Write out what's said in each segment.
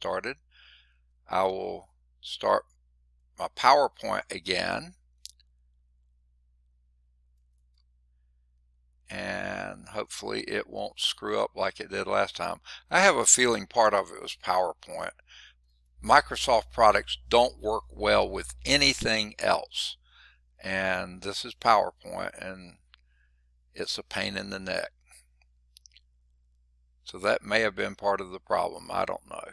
started. I will start my PowerPoint again. And hopefully it won't screw up like it did last time. I have a feeling part of it was PowerPoint. Microsoft products don't work well with anything else. And this is PowerPoint, and it's a pain in the neck. So that may have been part of the problem. I don't know.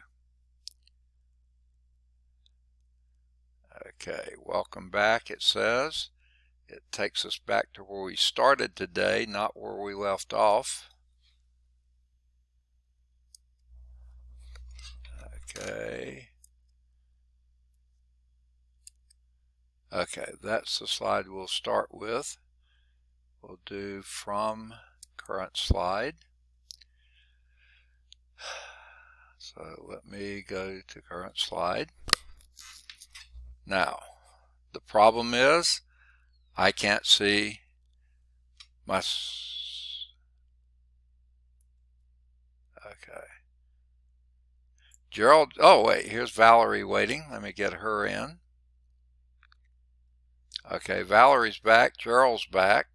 Okay, welcome back, it says. It takes us back to where we started today, not where we left off. Okay. Okay, that's the slide we'll start with. We'll do from current slide. So let me go to current slide. Now, the problem is I can't see my... Okay. Gerald, oh wait, here's Valerie waiting. Let me get her in. Okay, Valerie's back, Gerald's back.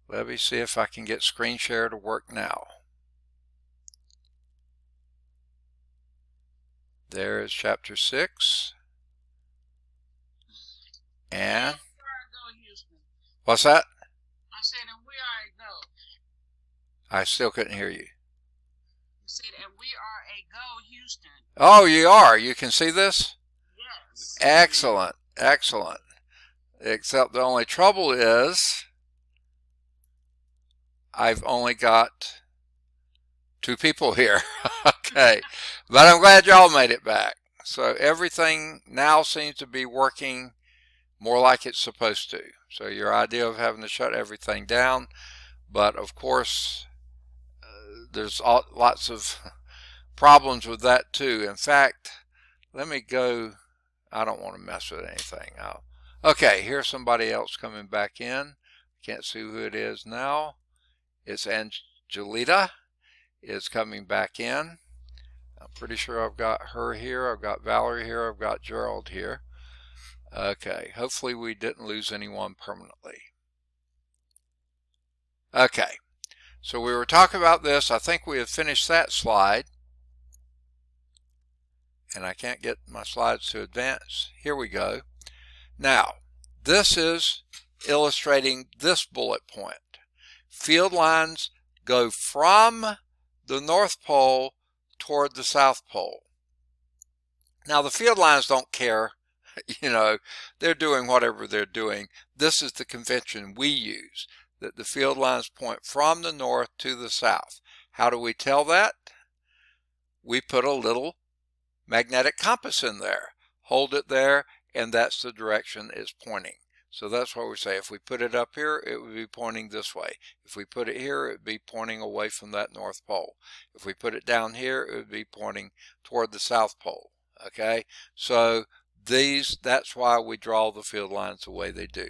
Let me see if I can get screen share to work now. There is chapter 6. And what's that? I said, and we are a go. I still couldn't hear you. You said, and we are a go, Houston. Oh, you are. You can see this? Yes. Excellent. Excellent. Except the only trouble is I've only got 2 people here. Okay. But I'm glad y'all made it back. So everything now seems to be working more like it's supposed to. So your idea of having to shut everything down, but of course there's lots of problems with that too. In fact, let me go, I don't want to mess with anything. Okay, here's somebody else coming back in. Can't see who it is now. It's Angelita is coming back in. I'm pretty sure I've got her here. I've got Valerie here. I've got Gerald here. Okay, hopefully we didn't lose anyone permanently. Okay, so we were talking about this. I think we have finished that slide. And I can't get my slides to advance. Here we go. Now, this is illustrating this bullet point. Field lines go from the North Pole toward the South Pole. Now, the field lines don't care. You know, they're doing whatever they're doing. This is the convention we use, that the field lines point from the north to the south. How do we tell that? We put a little magnetic compass in there. Hold it there, and that's the direction it's pointing. So that's what we say. If we put it up here, it would be pointing this way. If we put it here, it would be pointing away from that North Pole. If we put it down here, it would be pointing toward the South Pole. Okay, so that's why we draw the field lines the way they do.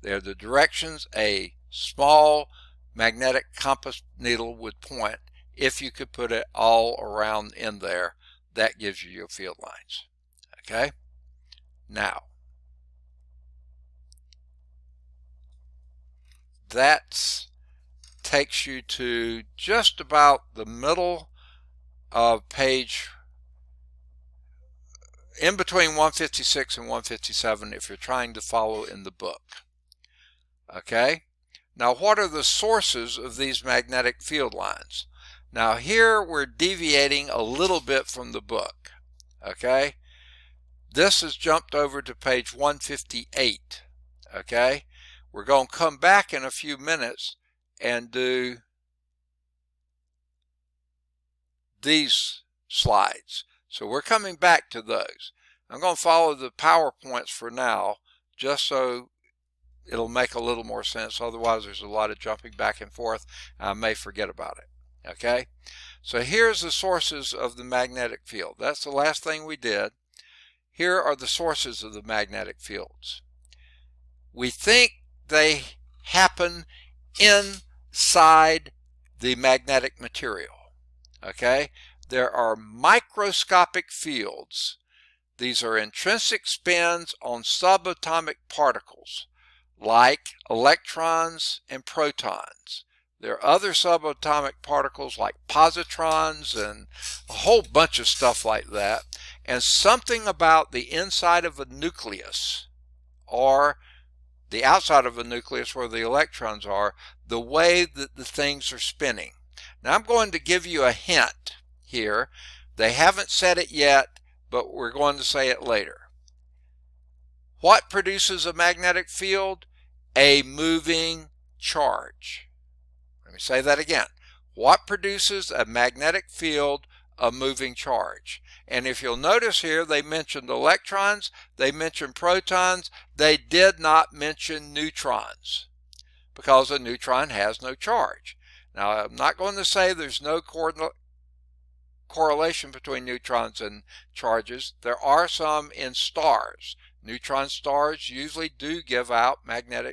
They're the directions a small magnetic compass needle would point. If you could put it all around in there, that gives you your field lines. Okay, now that takes you to just about the middle of page, in between 156 and 157 if you're trying to follow in the book. Okay, now what are the sources of these magnetic field lines? Now here we're deviating a little bit from the book. Okay, this has jumped over to page 158. Okay, we're going to come back in a few minutes and do these slides. So we're coming back to those. I'm going to follow the PowerPoints for now, just so it'll make a little more sense. Otherwise, there's a lot of jumping back and forth. I may forget about it. Okay, so here's the sources of the magnetic field. That's the last thing we did. Here are the sources of the magnetic fields. We think they happen inside the magnetic material. Okay, there are microscopic fields. These are intrinsic spins on subatomic particles, like electrons and protons. There are other subatomic particles like positrons and a whole bunch of stuff like that. And something about the inside of a nucleus, or the outside of a nucleus where the electrons are, the way that the things are spinning. Now I'm going to give you a hint here. They haven't said it yet, but we're going to say it later. What produces a magnetic field? A moving charge. Let me say that again. What produces a magnetic field? A moving charge. And if you'll notice here, they mentioned electrons, they mentioned protons, they did not mention neutrons, because a neutron has no charge. Now, I'm not going to say there's no correlation between neutrons and charges. There are some in stars. Neutron stars usually do give out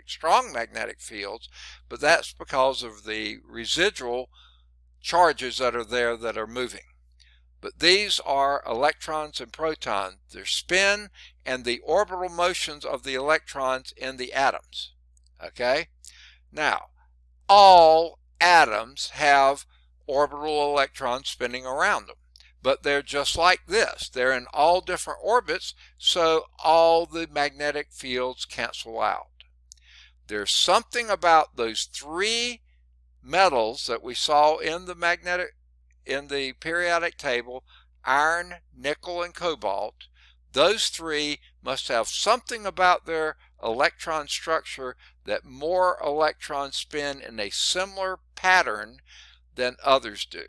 strong magnetic fields, but that's because of the residual charges that are there that are moving. But these are electrons and protons, their spin and the orbital motions of the electrons in the atoms. Okay? Now, all atoms have orbital electrons spinning around them, but they're just like this. They're in all different orbits, so all the magnetic fields cancel out. There's something about those three metals that we saw in the periodic table: iron, nickel, and cobalt. Those three must have something about their electron structure that more electrons spin in a similar pattern than others do.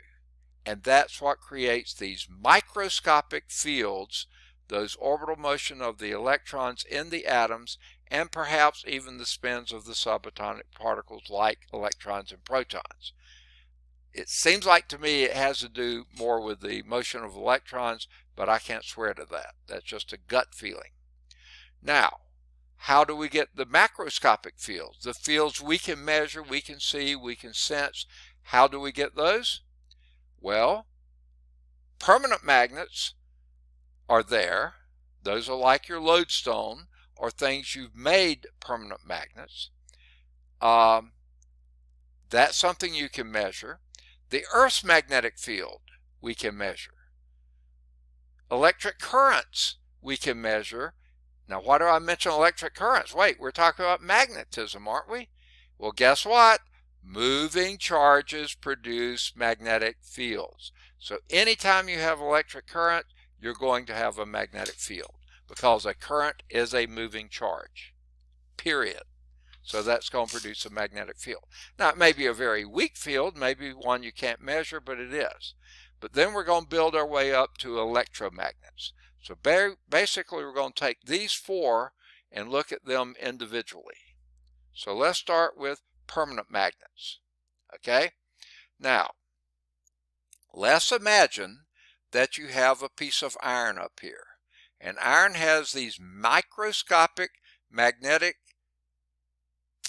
And that's what creates these microscopic fields, those orbital motion of the electrons in the atoms, and perhaps even the spins of the subatomic particles like electrons and protons. It seems like to me it has to do more with the motion of electrons, but I can't swear to that. That's just a gut feeling. Now, how do we get the macroscopic fields? The fields we can measure, we can see, we can sense. How do we get those? Well, permanent magnets are there. Those are like your lodestone or things you've made permanent magnets. That's something you can measure. The Earth's magnetic field we can measure. Electric currents we can measure. Now, why do I mention electric currents? Wait, we're talking about magnetism, aren't we? Well, guess what? Moving charges produce magnetic fields. So anytime you have electric current, you're going to have a magnetic field, because a current is a moving charge, period. So that's going to produce a magnetic field. Now, it may be a very weak field, maybe one you can't measure, but it is. But then we're going to build our way up to electromagnets. So basically, we're going to take these four and look at them individually. So let's start with permanent magnets. Okay? Now, let's imagine that you have a piece of iron up here. And iron has these microscopic magnetic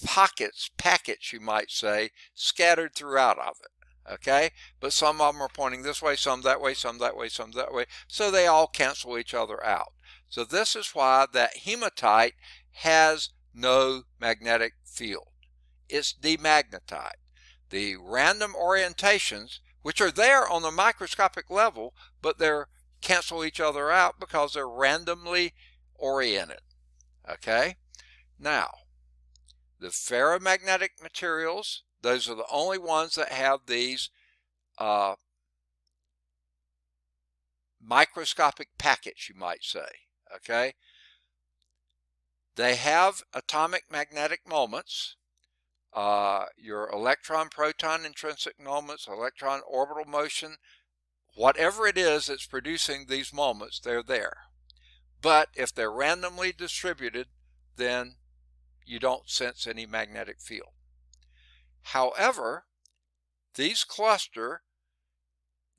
packets, you might say, scattered throughout of it. Okay? But some of them are pointing this way, some that way, some that way, some that way. So they all cancel each other out. So this is why that hematite has no magnetic field. It's demagnetized. The random orientations, which are there on the microscopic level, but they're cancel each other out because they're randomly oriented. Okay? Now, the ferromagnetic materials, those are the only ones that have these microscopic packets, you might say. Okay? They have atomic magnetic moments. Your electron proton intrinsic moments, electron orbital motion, whatever it is that's producing these moments, they're there. But if they're randomly distributed, then you don't sense any magnetic field. However, these clusters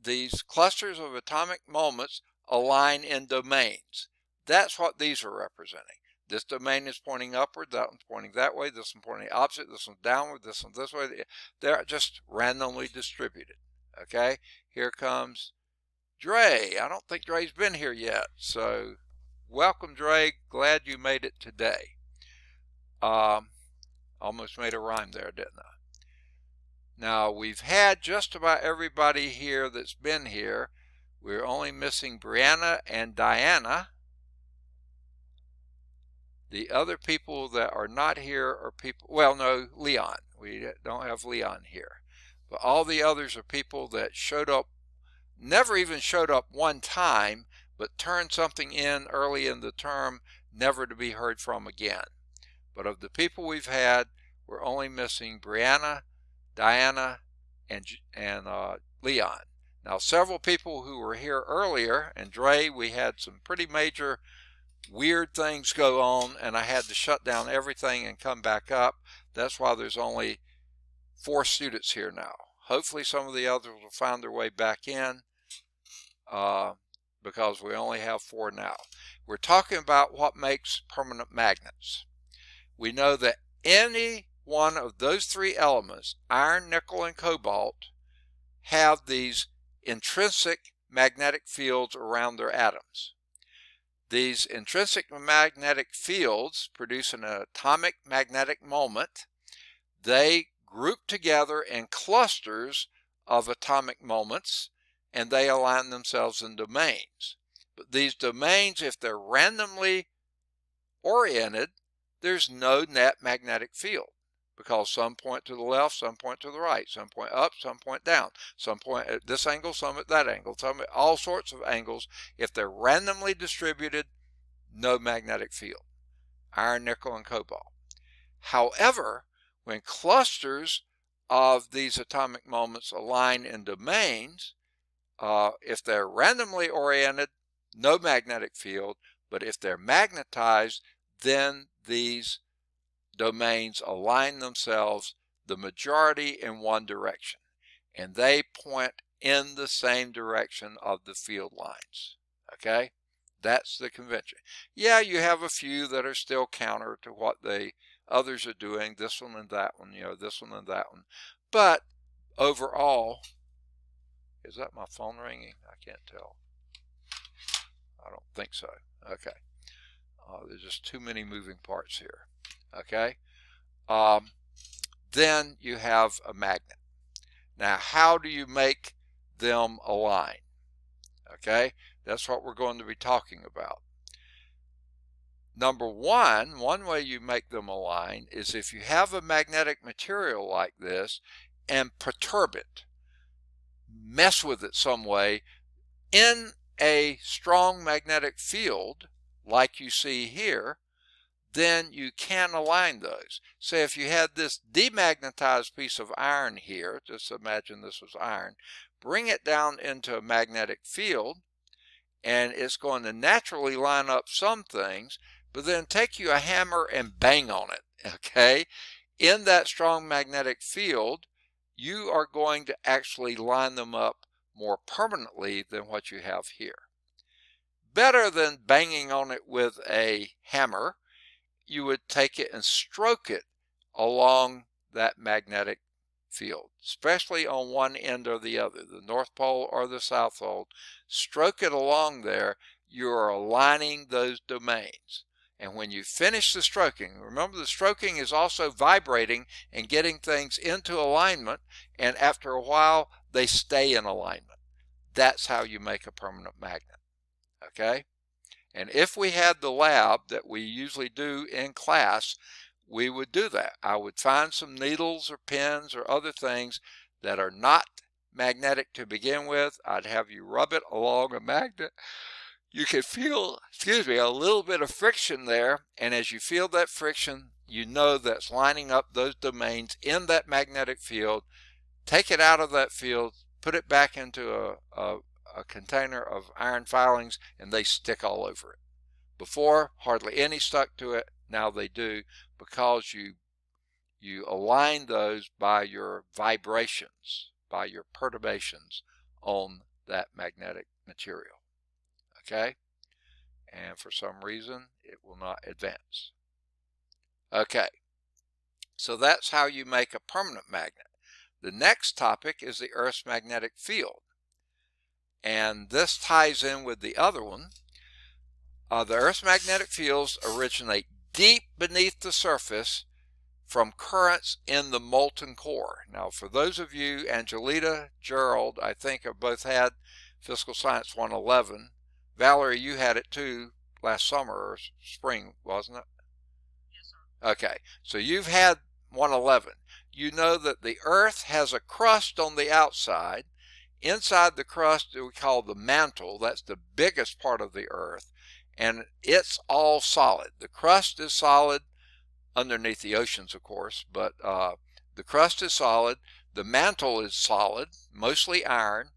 of atomic moments align in domains. That's what these are representing. This domain is pointing upward, that one's pointing that way, this one's pointing opposite, this one's downward, this one's this way. They're just randomly distributed. Okay? Here comes Dre. I don't think Dre's been here yet, so welcome, Dre. Glad you made it today. Almost made a rhyme there, didn't I? Now, we've had just about everybody here that's been here. We're only missing Brianna and Diana. The other people that are not here are people, well, no, Leon. We don't have Leon here. But all the others are people that showed up, never even showed up one time, but turned something in early in the term, never to be heard from again. But of the people we've had, we're only missing Brianna, Diana, and Leon. Now, several people who were here earlier, and Dre, we had some pretty major weird things go on, and I had to shut down everything and come back up. That's why there's only 4 students here now. Hopefully some of the others will find their way back in because we only have 4 now. We're talking about what makes permanent magnets. We know that any one of those 3 elements, iron, nickel, and cobalt, have these intrinsic magnetic fields around their atoms. These intrinsic magnetic fields produce an atomic magnetic moment. They group together in clusters of atomic moments, and they align themselves in domains. But these domains, if they're randomly oriented, there's no net magnetic field, because some point to the left, some point to the right, some point up, some point down, some point at this angle, some at that angle, some at all sorts of angles. If they're randomly distributed, no magnetic field. Iron, nickel, and cobalt. However, when clusters of these atomic moments align in domains, if they're randomly oriented, no magnetic field, but if they're magnetized, then these domains align themselves, the majority in one direction, and they point in the same direction of the field lines. Okay, that's the convention. Yeah, you have a few that are still counter to what the others are doing, this one and that one, this one and that one, but overall, is that my phone ringing? I can't tell. I don't think so. Okay. There's just too many moving parts here. Okay. Then you have a magnet. Now, how do you make them align? Okay. That's what we're going to be talking about. Number one way you make them align is if you have a magnetic material like this and perturb it, mess with it some way in a strong magnetic field like you see here, then you can align those. Say if you had this demagnetized piece of iron here, just imagine this was iron, bring it down into a magnetic field, and it's going to naturally line up some things, but then take you a hammer and bang on it, okay? In that strong magnetic field, you are going to actually line them up more permanently than what you have here. Better than banging on it with a hammer, you would take it and stroke it along that magnetic field, especially on one end or the other, the North Pole or the South Pole. Stroke it along there. You are aligning those domains. And when you finish the stroking, remember the stroking is also vibrating and getting things into alignment, and after a while they stay in alignment. That's how you make a permanent magnet. Okay? And if we had the lab that we usually do in class, we would do that. I would find some needles or pins or other things that are not magnetic to begin with. I'd have you rub it along a magnet. You can feel, a little bit of friction there, and as you feel that friction, you know that's lining up those domains in that magnetic field. Take it out of that field, put it back into a container of iron filings, and they stick all over it. Before, hardly any stuck to it. Now they do, because you align those by your vibrations, by your perturbations on that magnetic material. Okay? And for some reason, it will not advance. Okay. So that's how you make a permanent magnet. The next topic is the Earth's magnetic field. and this ties in with the other one. The Earth's magnetic fields originate deep beneath the surface from currents in the molten core. Now, for those of you, Angelita, Gerald, I think have both had Physical Science 111. Valerie, you had it too last summer or spring, wasn't it? Yes, sir. Okay, so you've had 111. You know that the Earth has a crust on the outside. Inside the crust we call the mantle. That's the biggest part of the Earth, and it's all solid. The crust is solid underneath the oceans, of course, but the crust is solid. The mantle is solid, mostly iron,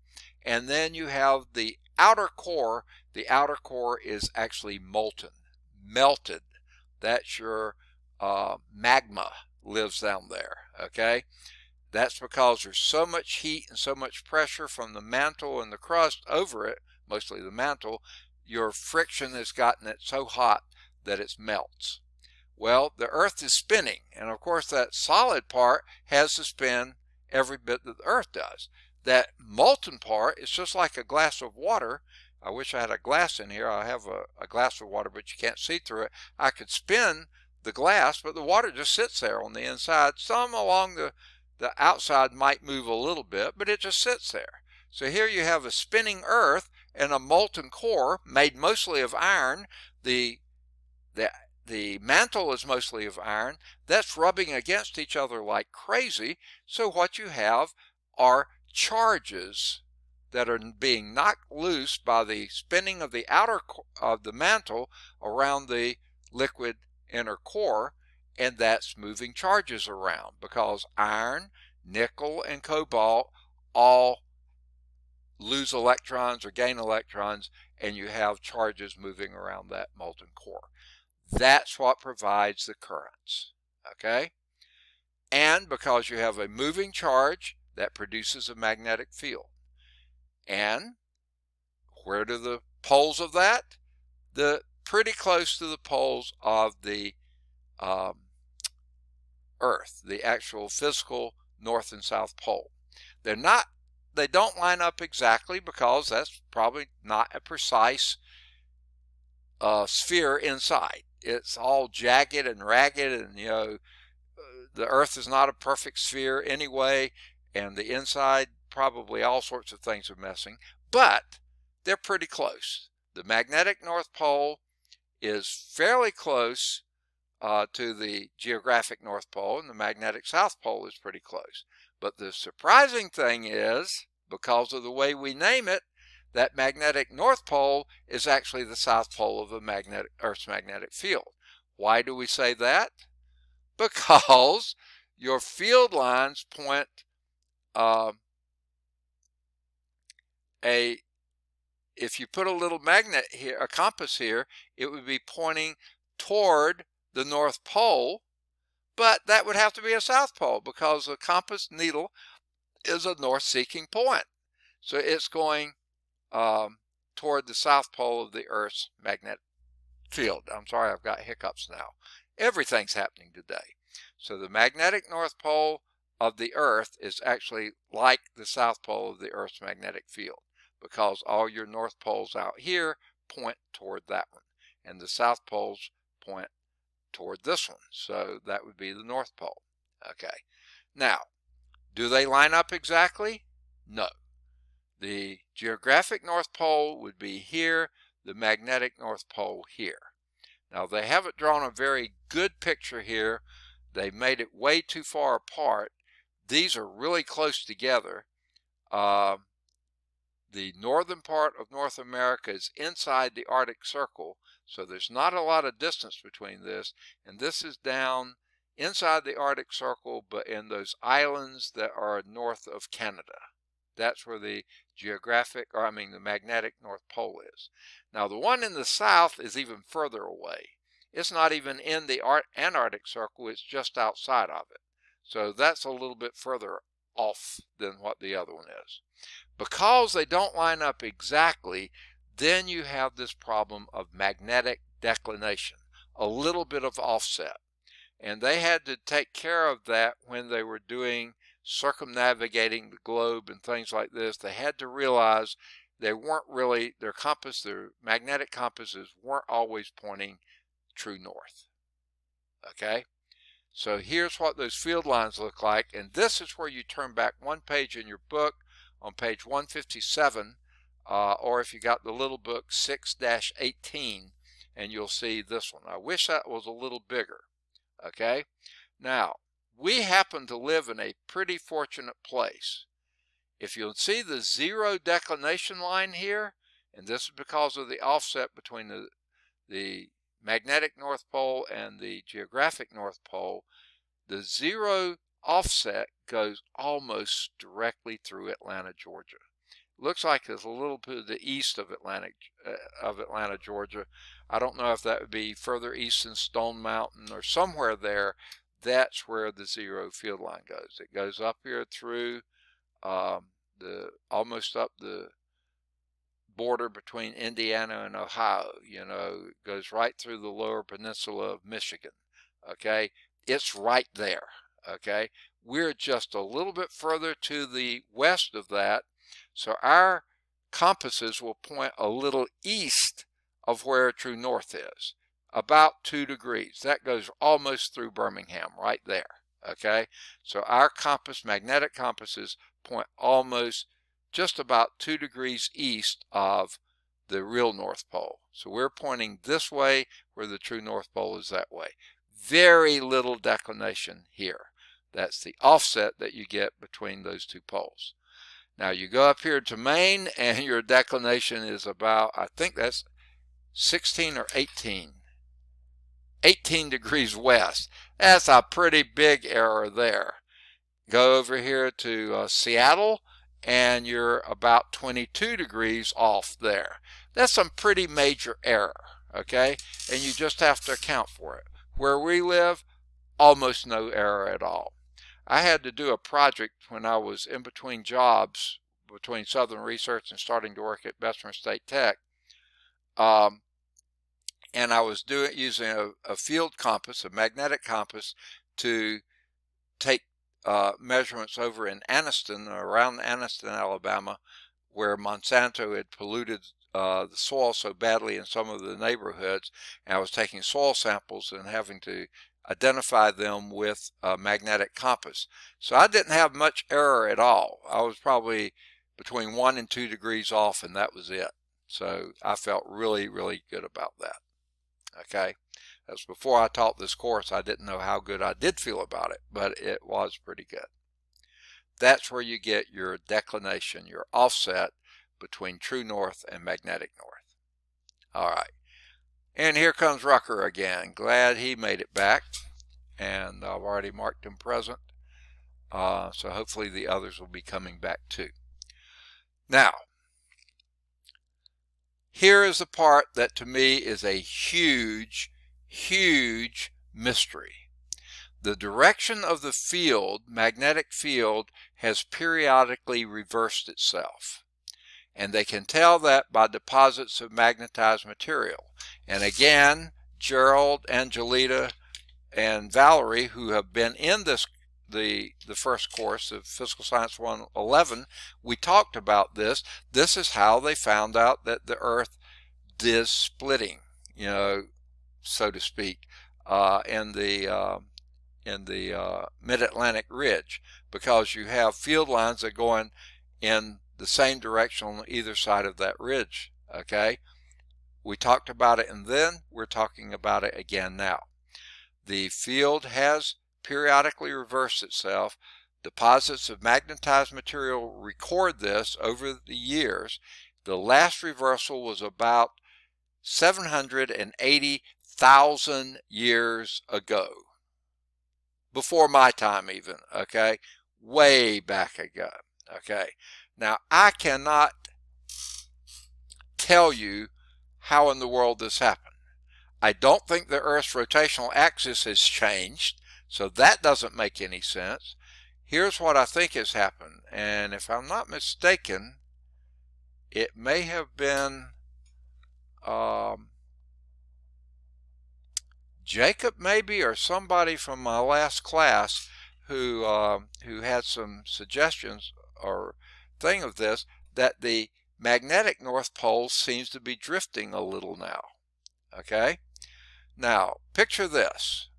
and then you have the outer core. The outer core is actually molten, melted. That's your magma lives down there, okay? That's because there's so much heat and so much pressure from the mantle and the crust over it, mostly the mantle, your friction has gotten it so hot that it melts. Well, the Earth is spinning, and of course that solid part has to spin every bit that the Earth does. That molten part is just like a glass of water. I wish I had a glass in here. I have a glass of water, but you can't see through it. I could spin the glass, but the water just sits there on the inside. Some along the outside might move a little bit, but it just sits there. So here you have a spinning Earth and a molten core made mostly of iron. The mantle is mostly of iron. That's rubbing against each other like crazy. So what you have are charges that are being knocked loose by the spinning of the outer of the mantle around the liquid inner core, and that's moving charges around because iron, nickel, and cobalt all lose electrons or gain electrons, and you have charges moving around that molten core. That's what provides the currents, okay? And because you have a moving charge, that produces a magnetic field. And where do the poles of that? Pretty close to the poles of the Earth, the actual physical North and South Pole. They don't line up exactly because that's probably not a precise sphere inside. It's all jagged and ragged, and the Earth is not a perfect sphere anyway, and the inside probably all sorts of things are messing, but they're pretty close. The magnetic North Pole is fairly close to the geographic North Pole, and the magnetic South Pole is pretty close. But the surprising thing is, because of the way we name it, that magnetic North Pole is actually the South Pole of Earth's magnetic field. Why do we say that? Because your field lines point if you put a little magnet here, a compass here, it would be pointing toward the North Pole, but that would have to be a South Pole because the compass needle is a north-seeking point. So it's going toward the South Pole of the Earth's magnetic field. I'm sorry, I've got hiccups now. Everything's happening today. So the magnetic North Pole of the Earth is actually like the South Pole of the Earth's magnetic field, because all your North Poles out here point toward that one, and the South Poles point toward this one. So that would be the North Pole. Okay. Now, do they line up exactly? No. The geographic North Pole would be here, the magnetic North Pole here. Now, they haven't drawn a very good picture here. They made it way too far apart. These are really close together. The northern part of North America is inside the Arctic Circle, so there's not a lot of distance between this, and this is down inside the Arctic Circle, but in those islands that are north of Canada. That's where the the magnetic North Pole is. Now, the one in the south is even further away. It's not even in the Antarctic Circle, it's just outside of it. So that's a little bit further off than what the other one is. Because they don't line up exactly, then you have this problem of magnetic declination, a little bit of offset. And they had to take care of that when they were doing circumnavigating the globe and things like this. They had to realize they weren't really, their magnetic compasses weren't always pointing true north. Okay, so here's what those field lines look like, and this is where you turn back one page in your book on page 157, or if you got the little book 6-18, and you'll see this one. I wish that was a little bigger. Okay, now we happen to live in a pretty fortunate place. If you'll see the zero declination line here, and this is because of the offset between the magnetic North Pole and the geographic North Pole, the zero offset goes almost directly through Atlanta, Georgia. Looks like it's a little to the east of Atlanta, Georgia. I don't know if that would be further east than Stone Mountain or somewhere there. That's where the zero field line goes. It goes up here through almost up the border between Indiana and Ohio. You know, it goes right through the lower peninsula of Michigan. Okay, it's right there. Okay, we're just a little bit further to the west of that, so our compasses will point a little east of where true north is, about 2 degrees. That goes almost through Birmingham right there. Okay, so our magnetic compasses point almost just about 2 degrees east of the real North Pole. So we're pointing this way where the true North Pole is that way. Very little declination here. That's the offset that you get between those two poles. Now you go up here to Maine and your declination is about, I think that's 16 or 18 degrees west. That's a pretty big error there. Go over here to Seattle and you're about 22 degrees off there. That's some pretty major error, okay? And you just have to account for it. Where we live, almost no error at all. I had to do a project when I was in between jobs, between Southern Research and starting to work at Western State Tech. And I was using a field compass, a magnetic compass, to take measurements over in Anniston, around Anniston, Alabama, where Monsanto had polluted the soil so badly in some of the neighborhoods. And I was taking soil samples and having to identify them with a magnetic compass. So I didn't have much error at all. I was probably between 1 and 2 degrees off, and that was it. So I felt really, really good about that. Okay, that's before I taught this course. I didn't know how good I did feel about it, but it was pretty good. That's where you get your declination, your offset between true north and magnetic north. All right, and here comes Rucker again. Glad he made it back, and I've already marked him present, so hopefully the others will be coming back too. Now, here is the part that to me is a huge, huge mystery. The direction of the field, magnetic field, has periodically reversed itself. And they can tell that by deposits of magnetized material. And again, Gerald, Angelita, and Valerie, who have been in the first course of Physical Science 111, we talked about this. This is how they found out that the Earth is splitting, you know, so to speak, in the mid-Atlantic ridge, because you have field lines that are going in the same direction on either side of that ridge. Okay, we talked about it, and then we're talking about it again now. The field has periodically reversed itself. Deposits of magnetized material record this over the years. The last reversal was about 780,000 years ago. Before my time even, okay? Way back ago, okay? Now, I cannot tell you how in the world this happened. I don't think the Earth's rotational axis has changed, so that doesn't make any sense. Here's what I think has happened, and if I'm not mistaken, it may have been Jacob maybe, or somebody from my last class who had some suggestions or thing of this, that the magnetic north pole seems to be drifting a little now. Okay? Now, picture this.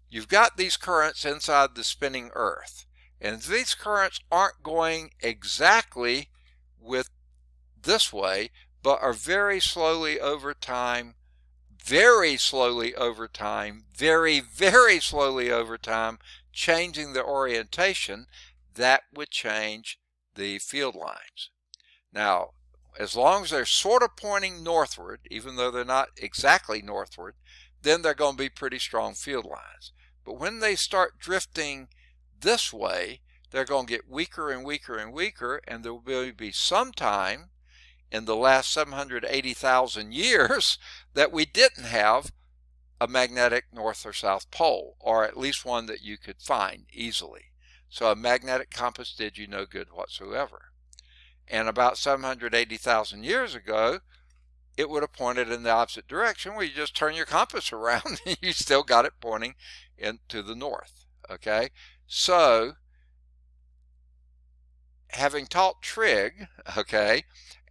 You've got these currents inside the spinning Earth, and these currents aren't going exactly with this way, but are very slowly over time, very slowly over time, very, very slowly over time, changing the orientation. That would change the field lines. Now, as long as they're sort of pointing northward, even though they're not exactly northward, then they're going to be pretty strong field lines. But when they start drifting this way, they're going to get weaker and weaker and weaker, and there will be some time in the last 780,000 years that we didn't have a magnetic north or south pole, or at least one that you could find easily. So a magnetic compass did you no good whatsoever. And about 780,000 years ago, it would have pointed in the opposite direction, where you just turn your compass around and you still got it pointing into the north. Okay, so having taught trig, okay,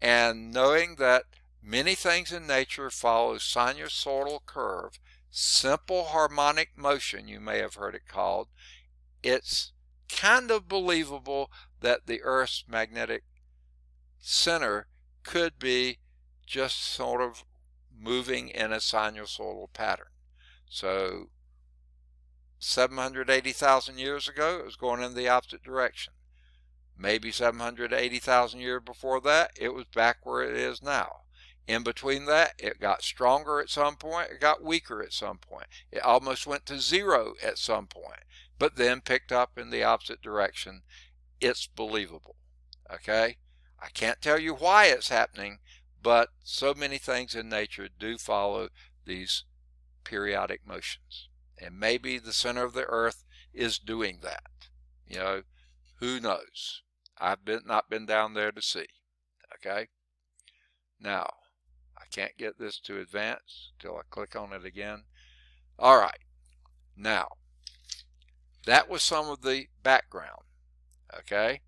and knowing that many things in nature follow sinusoidal curve, simple harmonic motion, you may have heard it called, it's kind of believable that the Earth's magnetic center could be just sort of moving in a sinusoidal pattern. So 780,000 years ago, it was going in the opposite direction. Maybe 780,000 years before that, it was back where it is now. In between that, it got stronger at some point, it got weaker at some point. It almost went to zero at some point, but then picked up in the opposite direction. It's believable. Okay? I can't tell you why it's happening, but so many things in nature do follow these periodic motions. And maybe the center of the Earth is doing that. You know, who knows? I've not been down there to see. Okay? Now, I can't get this to advance till I click on it again. All right. Now, that was some of the background. Okay?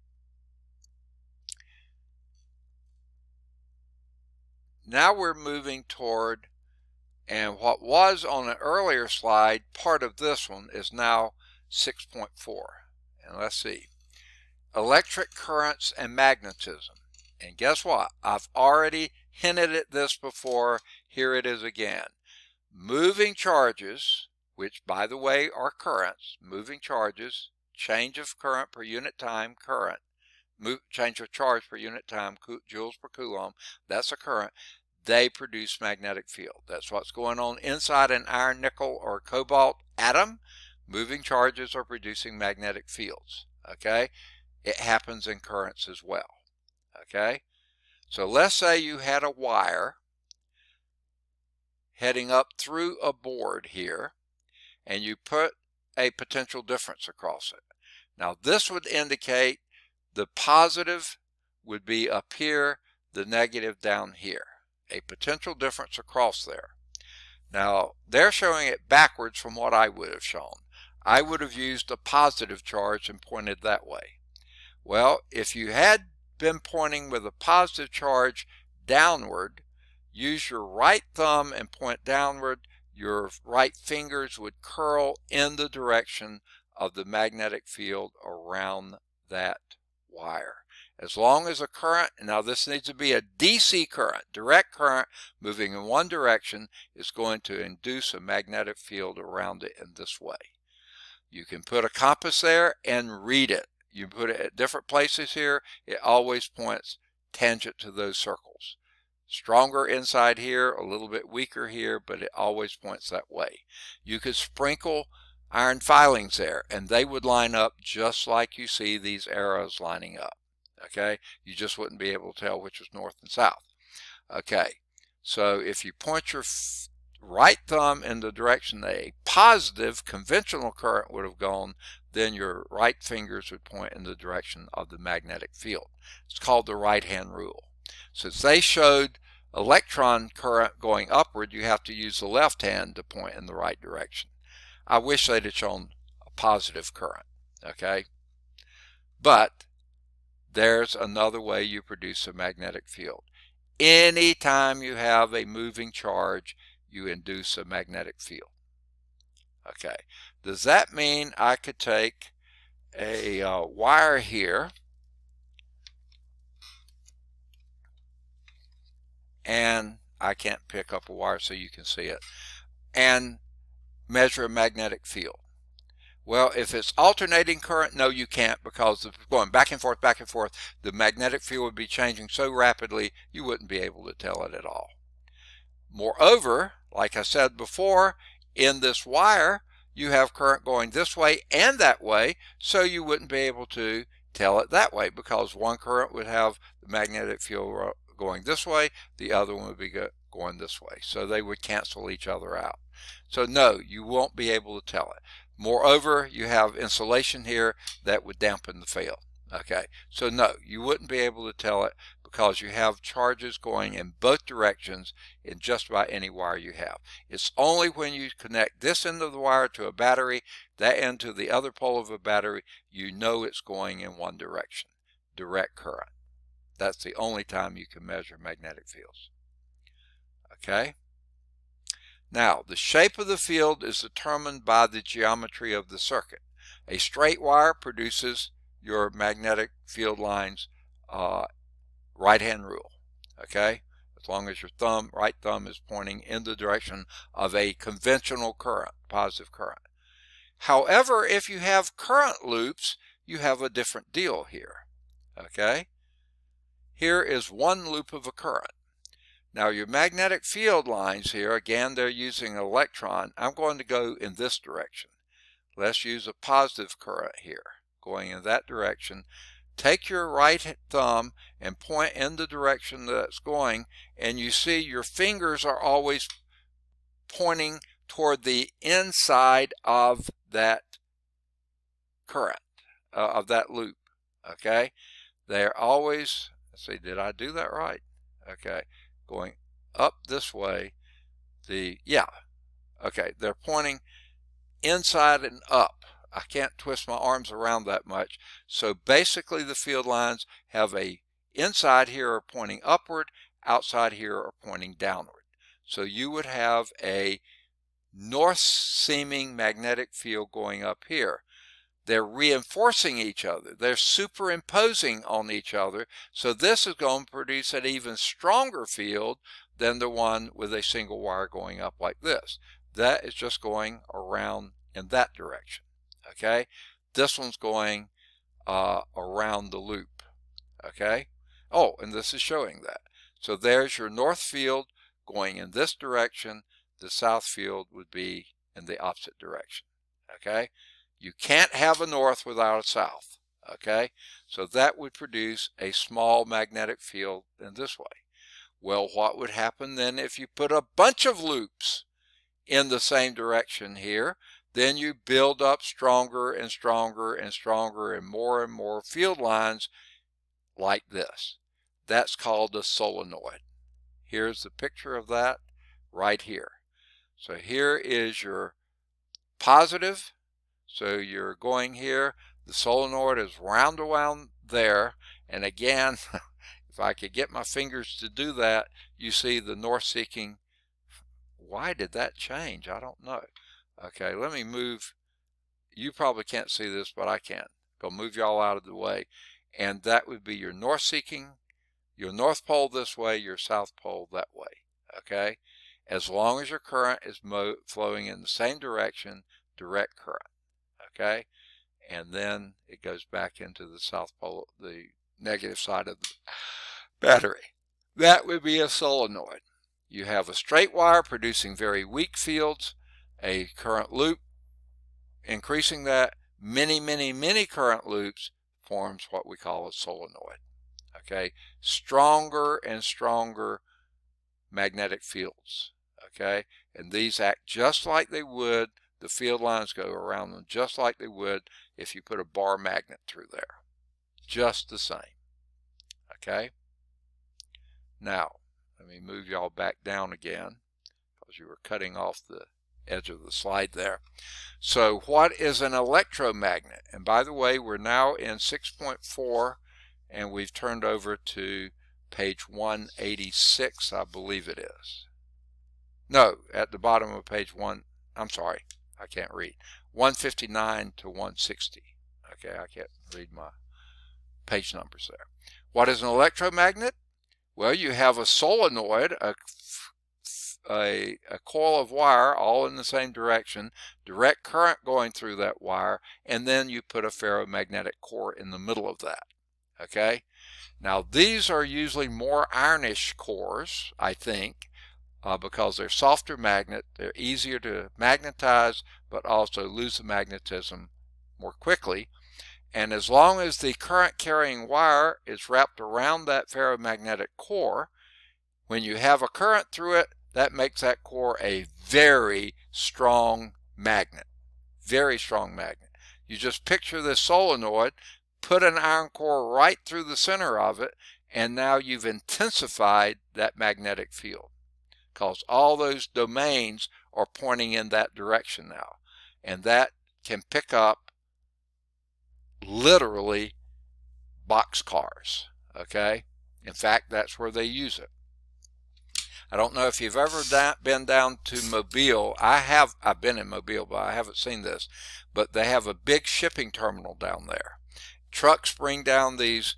Now we're moving toward, and what was on an earlier slide, part of this one is now 6.4. And let's see. Electric currents and magnetism. And guess what? I've already hinted at this before. Here it is again. Moving charges, which by the way are currents, moving charges, change of current per unit time, current, change of charge per unit time, joules per coulomb, that's a current. They produce magnetic field. That's what's going on inside an iron, nickel, or cobalt atom. Moving charges are producing magnetic fields. Okay? It happens in currents as well. Okay? So let's say you had a wire heading up through a board here, and you put a potential difference across it. Now this would indicate the positive would be up here, the negative down here. A potential difference across there. Now they're showing it backwards from what I would have shown. I would have used a positive charge and pointed that way. Well, if you had been pointing with a positive charge downward, use your right thumb and point downward. Your right fingers would curl in the direction of the magnetic field around that wire. As long as a current, now this needs to be a DC current, direct current moving in one direction, is going to induce a magnetic field around it in this way. You can put a compass there and read it. You put it at different places here, it always points tangent to those circles. Stronger inside here, a little bit weaker here, but it always points that way. You could sprinkle iron filings there, and they would line up just like you see these arrows lining up. Okay, you just wouldn't be able to tell which was north and south. Okay, so if you point your right thumb in the direction that a positive conventional current would have gone, then your right fingers would point in the direction of the magnetic field. It's called the right-hand rule. Since they showed electron current going upward, you have to use the left hand to point in the right direction. I wish they'd have shown a positive current. Okay, but There's another way you produce a magnetic field. Anytime you have a moving charge, you induce a magnetic field. Okay, does that mean I could take a wire here and I can't pick up a wire so you can see it and measure a magnetic field? Well, if it's alternating current, no, you can't, because if it's going back and forth, the magnetic field would be changing so rapidly you wouldn't be able to tell it at all. Moreover, like I said before, in this wire, you have current going this way and that way, so you wouldn't be able to tell it that way, because one current would have the magnetic field going this way, the other one would be going this way. So they would cancel each other out. So no, you won't be able to tell it. Moreover, you have insulation here that would dampen the field. Okay, so no, you wouldn't be able to tell it, because you have charges going in both directions in just about any wire you have. It's only when you connect this end of the wire to a battery, that end to the other pole of a battery, you know it's going in one direction, direct current. That's the only time you can measure magnetic fields. Okay? Now, the shape of the field is determined by the geometry of the circuit. A straight wire produces your magnetic field lines right-hand rule. Okay? As long as your right thumb is pointing in the direction of a conventional current, positive current. However, if you have current loops, you have a different deal here. Okay? Here is one loop of a current. Now your magnetic field lines here, again, they're using an electron. I'm going to go in this direction. Let's use a positive current here, going in that direction. Take your right thumb and point in the direction that it's going, and you see your fingers are always pointing toward the inside of that current, of that loop. Okay? They're always, let's see, did I do that right? Okay. Going up this way, okay, they're pointing inside and up. I can't twist my arms around that much. So basically the field lines have a inside here are pointing upward, outside here are pointing downward. So you would have a north seeming magnetic field going up here. They're reinforcing each other. They're superimposing on each other. So this is going to produce an even stronger field than the one with a single wire going up like this. That is just going around in that direction. Okay? This one's going around the loop. Okay? Oh, and this is showing that. So there's your north field going in this direction. The south field would be in the opposite direction. Okay? You can't have a north without a south, okay? So that would produce a small magnetic field in this way. Well, what would happen then if you put a bunch of loops in the same direction here? Then you build up stronger and stronger and stronger and more field lines like this. That's called a solenoid. Here's the picture of that right here. So here is your positive. So you're going here, the solenoid is round around there, and again, if I could get my fingers to do that, you see the north seeking. Why did that change? I don't know. Okay, let me move. You probably can't see this, but I can. Go move y'all out of the way. And that would be your north seeking, your north pole this way, your south pole that way. Okay, as long as your current is flowing in the same direction, direct current. Okay, and then it goes back into the south pole, the negative side of the battery. That would be a solenoid. You have a straight wire producing very weak fields, a current loop increasing that, many current loops forms what we call a solenoid. Okay, stronger and stronger magnetic fields. Okay, and these act just like they would. The field lines go around them just like they would if you put a bar magnet through there. Just the same. Okay? Now, let me move y'all back down again because you were cutting off the edge of the slide there. So what is an electromagnet? And by the way, we're now in 6.4 and we've turned over to page 186, I believe it is. No, at the bottom of page I'm sorry, I can't read. 159 to 160. Okay, I can't read my page numbers there. What is an electromagnet? Well, you have a solenoid, a coil of wire all in the same direction, direct current going through that wire, and then you put a ferromagnetic core in the middle of that. Okay? Now, these are usually more ironish cores, I think, because they're softer magnet, they're easier to magnetize, but also lose the magnetism more quickly. And as long as the current carrying wire is wrapped around that ferromagnetic core, when you have a current through it, that makes that core a very strong magnet. Very strong magnet. You just picture this solenoid, put an iron core right through the center of it, and now you've intensified that magnetic field, because all those domains are pointing in that direction now. And that can pick up literally boxcars. Okay? In fact, that's where they use it. I don't know if you've ever been down to Mobile. I've been in Mobile, but I haven't seen this. But they have a big shipping terminal down there. Trucks bring down the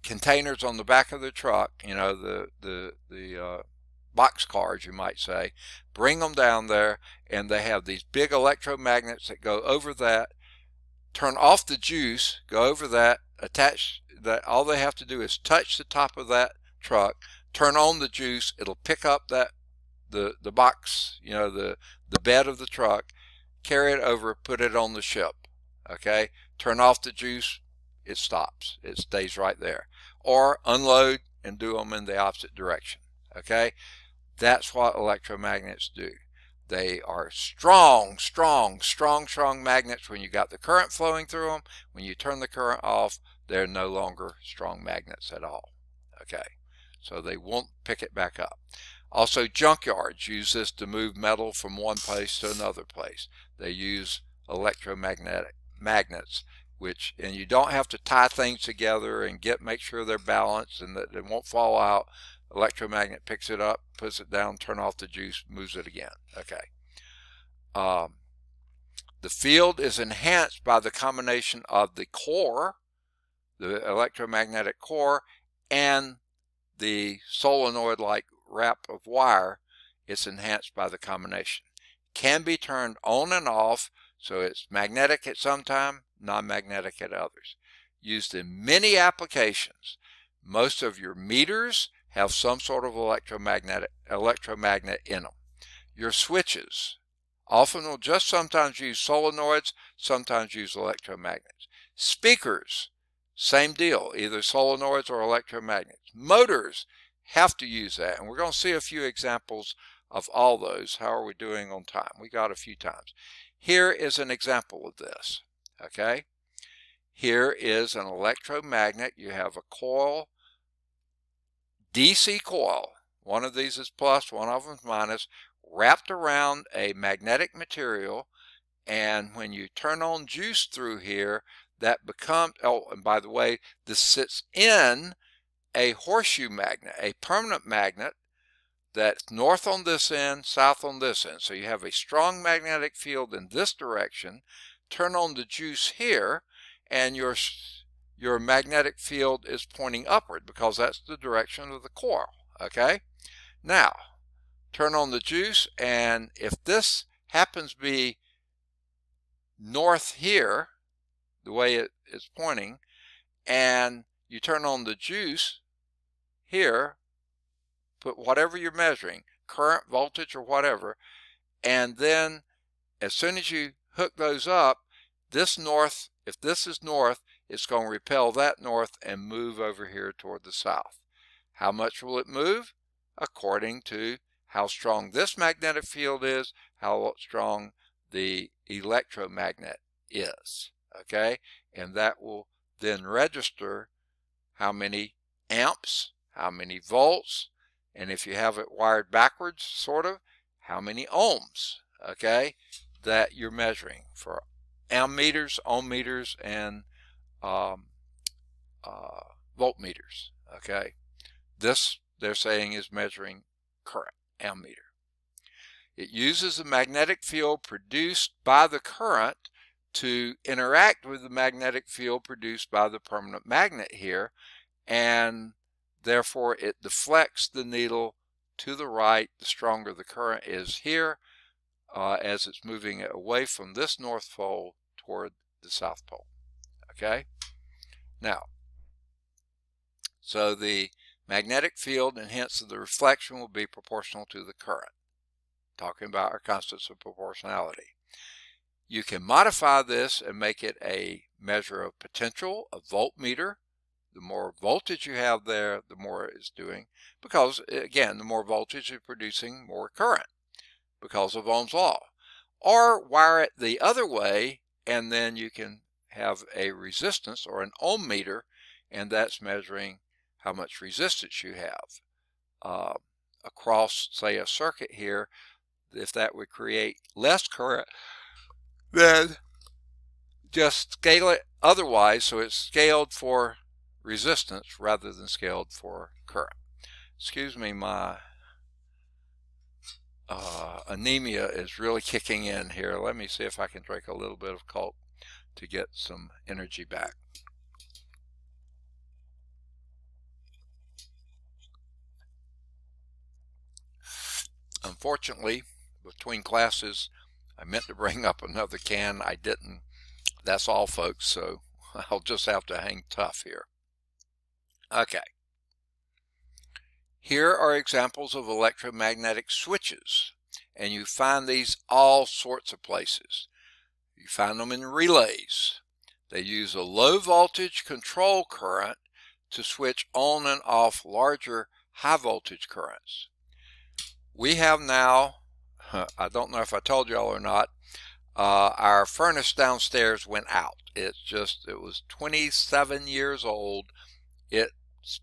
containers on the back of the truck, you know, the box cars, you might say, bring them down there, and they have these big electromagnets that go over that, turn off the juice, go over that, attach that. All they have to do is touch the top of that truck, turn on the juice, it'll pick up that the box, you know, the bed of the truck, carry it over, put it on the ship. Okay, turn off the juice, it stops, it stays right there. Or unload and do them in the opposite direction. Okay, that's what electromagnets do. They are strong magnets when you got the current flowing through them. When you turn the current off, they're no longer strong magnets at all. Okay, so they won't pick it back up. Also, junkyards use this to move metal from one place to another place. They use electromagnetic magnets, and you don't have to tie things together and make sure they're balanced and that they won't fall out. Electromagnet picks it up, puts it down, turn off the juice, moves it again. Okay. The field is enhanced by the combination of the core, the electromagnetic core, and the solenoid-like wrap of wire. It's enhanced by the combination. Can be turned on and off, so it's magnetic at some time, non-magnetic at others. Used in many applications. Most of your meters have some sort of electromagnet in them. Your switches often will just sometimes use solenoids, sometimes use electromagnets. Speakers, same deal, either solenoids or electromagnets. Motors have to use that, and we're going to see a few examples of all those. How are we doing on time? We got a few times. Here is an example of this. Okay, here is an electromagnet. You have a coil, DC coil. One of these is plus, one of them is minus, wrapped around a magnetic material, and when you turn on juice through here, that becomes, oh, and by the way, this sits in a horseshoe magnet, a permanent magnet that's north on this end, south on this end. So you have a strong magnetic field in this direction. Turn on the juice here, and your magnetic field is pointing upward because that's the direction of the coil. Okay, now turn on the juice, and if this happens to be north here, the way it's pointing, and you turn on the juice here, put whatever you're measuring, current, voltage, or whatever, and then as soon as you hook those up, this north, if this is north, it's going to repel that north and move over here toward the south. How much will it move? According to how strong this magnetic field is, how strong the electromagnet is. Okay, and that will then register how many amps, how many volts, and if you have it wired backwards, sort of, how many ohms, okay, that you're measuring for amp meters, ohm meters, and voltmeters. Okay, this they're saying is measuring current, ammeter. It uses the magnetic field produced by the current to interact with the magnetic field produced by the permanent magnet here, and therefore it deflects the needle to the right the stronger the current is here, as it's moving it away from this north pole toward the south pole. Okay, now, so the magnetic field and hence the reflection will be proportional to the current, talking about our constants of proportionality. You can modify this and make it a measure of potential, a voltmeter. The more voltage you have there, the more it is doing, because again, the more voltage is producing more current because of Ohm's law. Or wire it the other way, and then you can have a resistance or an ohm meter, and that's measuring how much resistance you have across, say, a circuit here. If that would create less current, then just scale it otherwise, so it's scaled for resistance rather than scaled for current. Excuse me, my anemia is really kicking in here. Let me see if I can drink a little bit of Coke to get some energy back. Unfortunately, between classes, I meant to bring up another can. I didn't. That's all, folks, so I'll just have to hang tough here. Okay. Here are examples of electromagnetic switches, and you find these all sorts of places. You find them in relays. They use a low voltage control current to switch on and off larger high voltage currents. We have now, I don't know if I told y'all or not, our furnace downstairs went out. It was 27 years old. It's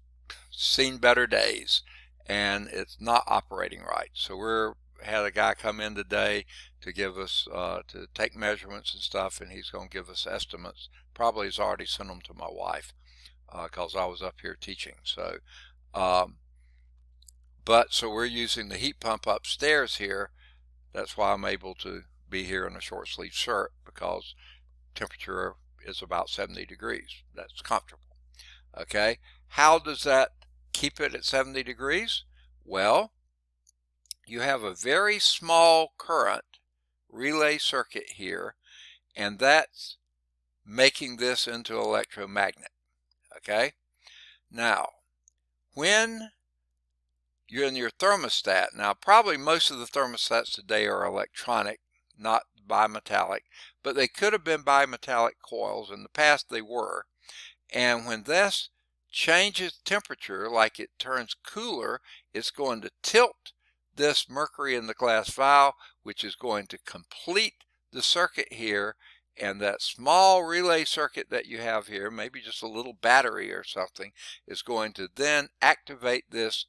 seen better days, and it's not operating right. So had a guy come in today to give us, to take measurements and stuff, and he's going to give us estimates. Probably has already sent them to my wife because I was up here teaching. So, so we're using the heat pump upstairs here. That's why I'm able to be here in a short sleeve shirt, because temperature is about 70 degrees. That's comfortable. Okay, how does that keep it at 70 degrees? Well, you have a very small current relay circuit here, and that's making this into an electromagnet. Okay, now when you're in your thermostat, now probably most of the thermostats today are electronic, not bimetallic, but they could have been bimetallic coils. In the past they were, and when this changes temperature, like it turns cooler, it's going to tilt this mercury in the glass vial, which is going to complete the circuit here, and that small relay circuit that you have here, maybe just a little battery or something, is going to then activate this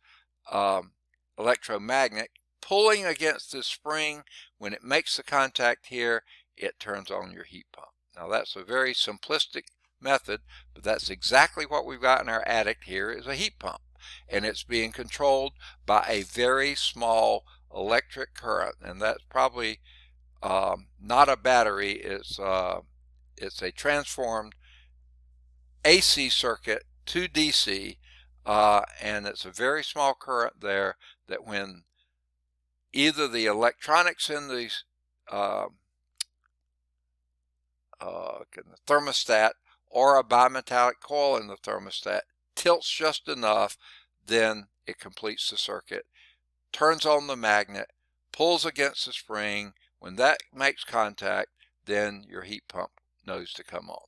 electromagnet, pulling against this spring. When it makes the contact here, it turns on your heat pump. Now that's a very simplistic method, but that's exactly what we've got in our attic here, is a heat pump, and it's being controlled by a very small electric current, and that's probably not a battery. It's a transformed AC circuit to DC, and it's a very small current there, that when either the electronics in the thermostat or a bimetallic coil in the thermostat tilts just enough, then it completes the circuit, turns on the magnet, pulls against the spring. When that makes contact, then your heat pump knows to come on.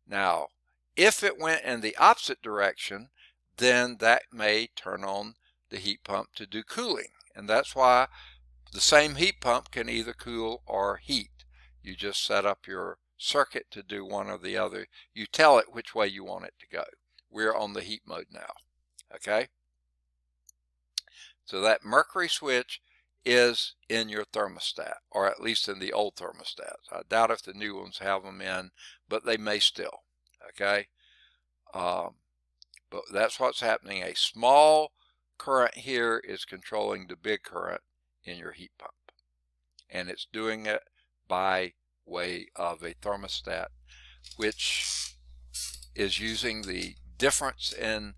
Now, if it went in the opposite direction, then that may turn on the heat pump to do cooling. And that's why the same heat pump can either cool or heat. You just set up your circuit to do one or the other. You tell it which way you want it to go. We're on the heat mode now. Okay? So that mercury switch is in your thermostat, or at least in the old thermostats. I doubt if the new ones have them in, but they may still. Okay? But that's what's happening. A small current here is controlling the big current in your heat pump. And it's doing it by way of a thermostat, which is using the difference in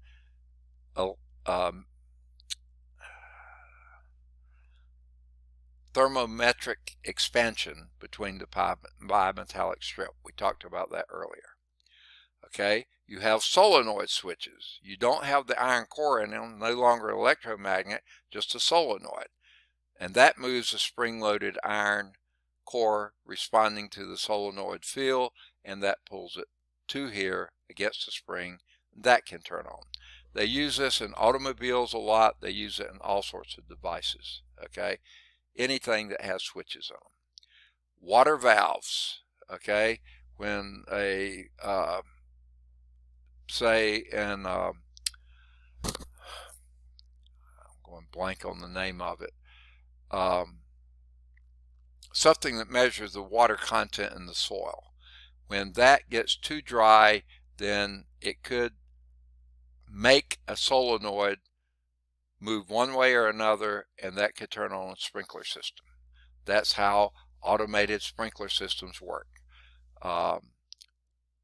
thermometric expansion between the bimetallic strip. We talked about that earlier. Okay, you have solenoid switches. You don't have the iron core in them, no longer electromagnet, just a solenoid. And that moves the spring-loaded iron core responding to the solenoid field, and that pulls it to here against the spring. That can turn on. They use this in automobiles a lot. They use it in all sorts of devices. Okay, anything that has switches on them. Water valves. Okay, when a say in I'm going blank on the name of it. Something that measures the water content in the soil. When that gets too dry, then it could make a solenoid move one way or another, and that could turn on a sprinkler system. That's how automated sprinkler systems work.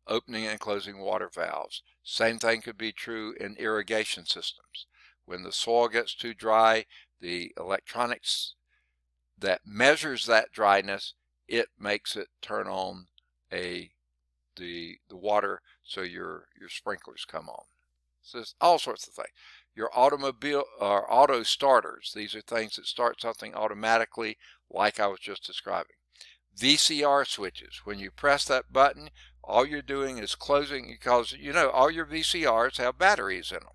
Opening and closing water valves. Same thing could be true in irrigation systems. When the soil gets too dry, the electronics that measures that dryness, it makes it turn on the water so your sprinklers come on. So it's all sorts of things. Your automobile or auto starters, these are things that start something automatically, like I was just describing. VCR switches, when you press that button, all you're doing is closing, because you know all your VCRs have batteries in them.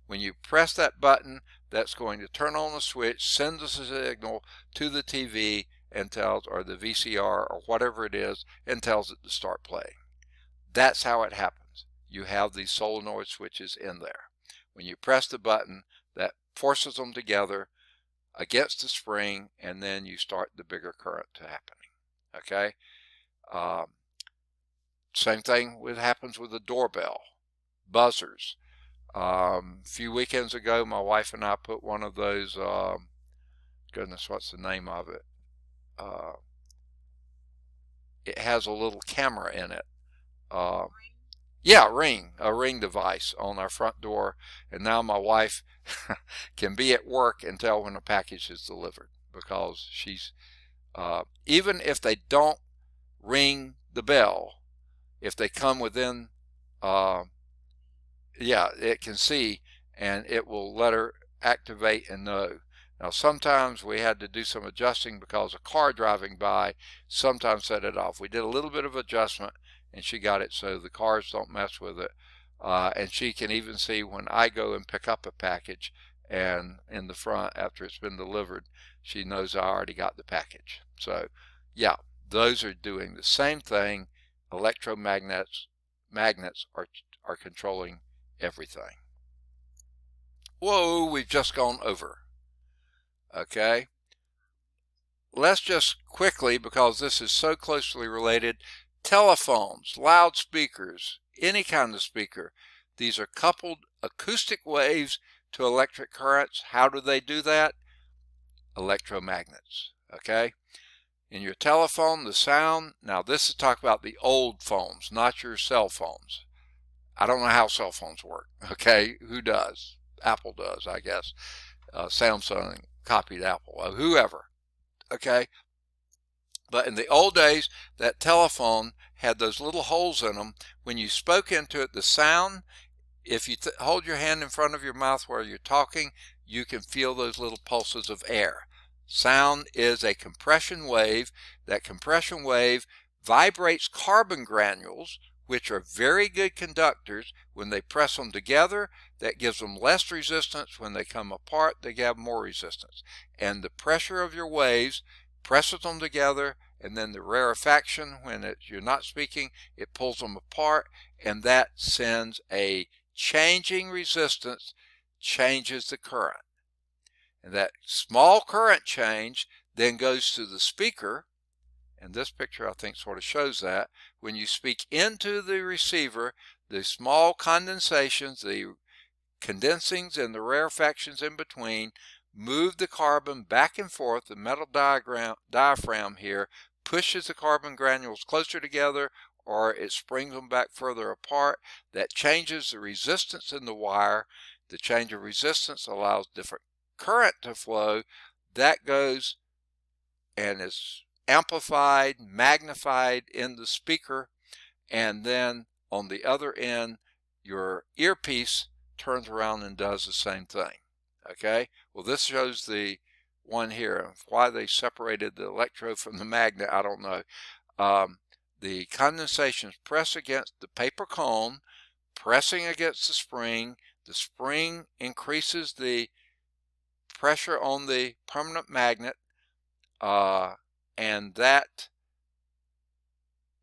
When you press that button, that's going to turn on the switch, send us a signal to the TV and tells, or the VCR or whatever it is, and tells it to start playing. That's how it happens. You have these solenoid switches in there. When you press the button, that forces them together against the spring, and then you start the bigger current to happening. Okay. Same thing happens with the doorbell, buzzers. A few weekends ago, my wife and I put one of those, goodness, what's the name of it? It has a little camera in it. Yeah, a ring device on our front door. And now my wife can be at work and tell when a package is delivered, because she's, even if they don't ring the bell, if they come within, yeah, it can see, and it will let her activate and know. Now sometimes we had to do some adjusting because a car driving by sometimes set it off. We did a little bit of adjustment, and she got it so the cars don't mess with it. And she can even see when I go and pick up a package, and in the front after it's been delivered, she knows I already got the package. So yeah, those are doing the same thing. Electromagnets are controlling everything. Whoa, we've just gone over. Okay, let's just quickly, because this is so closely related, telephones, loudspeakers, any kind of speaker, these are coupled acoustic waves to electric currents. How do they do that? Electromagnets. Okay, in your telephone, the sound, now this is talk about the old phones, not your cell phones. I don't know how cell phones work. Okay, who does? Apple does, I guess. Samsung copied Apple, whoever. Okay, but in the old days, that telephone had those little holes in them. When you spoke into it, the sound, if you hold your hand in front of your mouth while you're talking, you can feel those little pulses of air. Sound is a compression wave. That compression wave vibrates carbon granules, which are very good conductors. When they press them together, that gives them less resistance. When they come apart, they have more resistance. And the pressure of your waves presses them together, and then the rarefaction, when you're not speaking, it pulls them apart, and that sends a changing resistance, changes the current. And that small current change then goes to the speaker, And this picture, I think, sort of shows that. When you speak into the receiver, the small condensations, the condensings and the rarefactions in between, move the carbon back and forth. The metal diaphragm here pushes the carbon granules closer together, or it springs them back further apart. That changes the resistance in the wire. The change of resistance allows different current to flow. That goes and is amplified, magnified in the speaker, and then on the other end, your earpiece turns around and does the same thing. Okay, well, this shows the one here. Why they separated the electrode from the magnet, I don't know. The condensations press against the paper cone, pressing against the spring. The spring increases the pressure on the permanent magnet, and that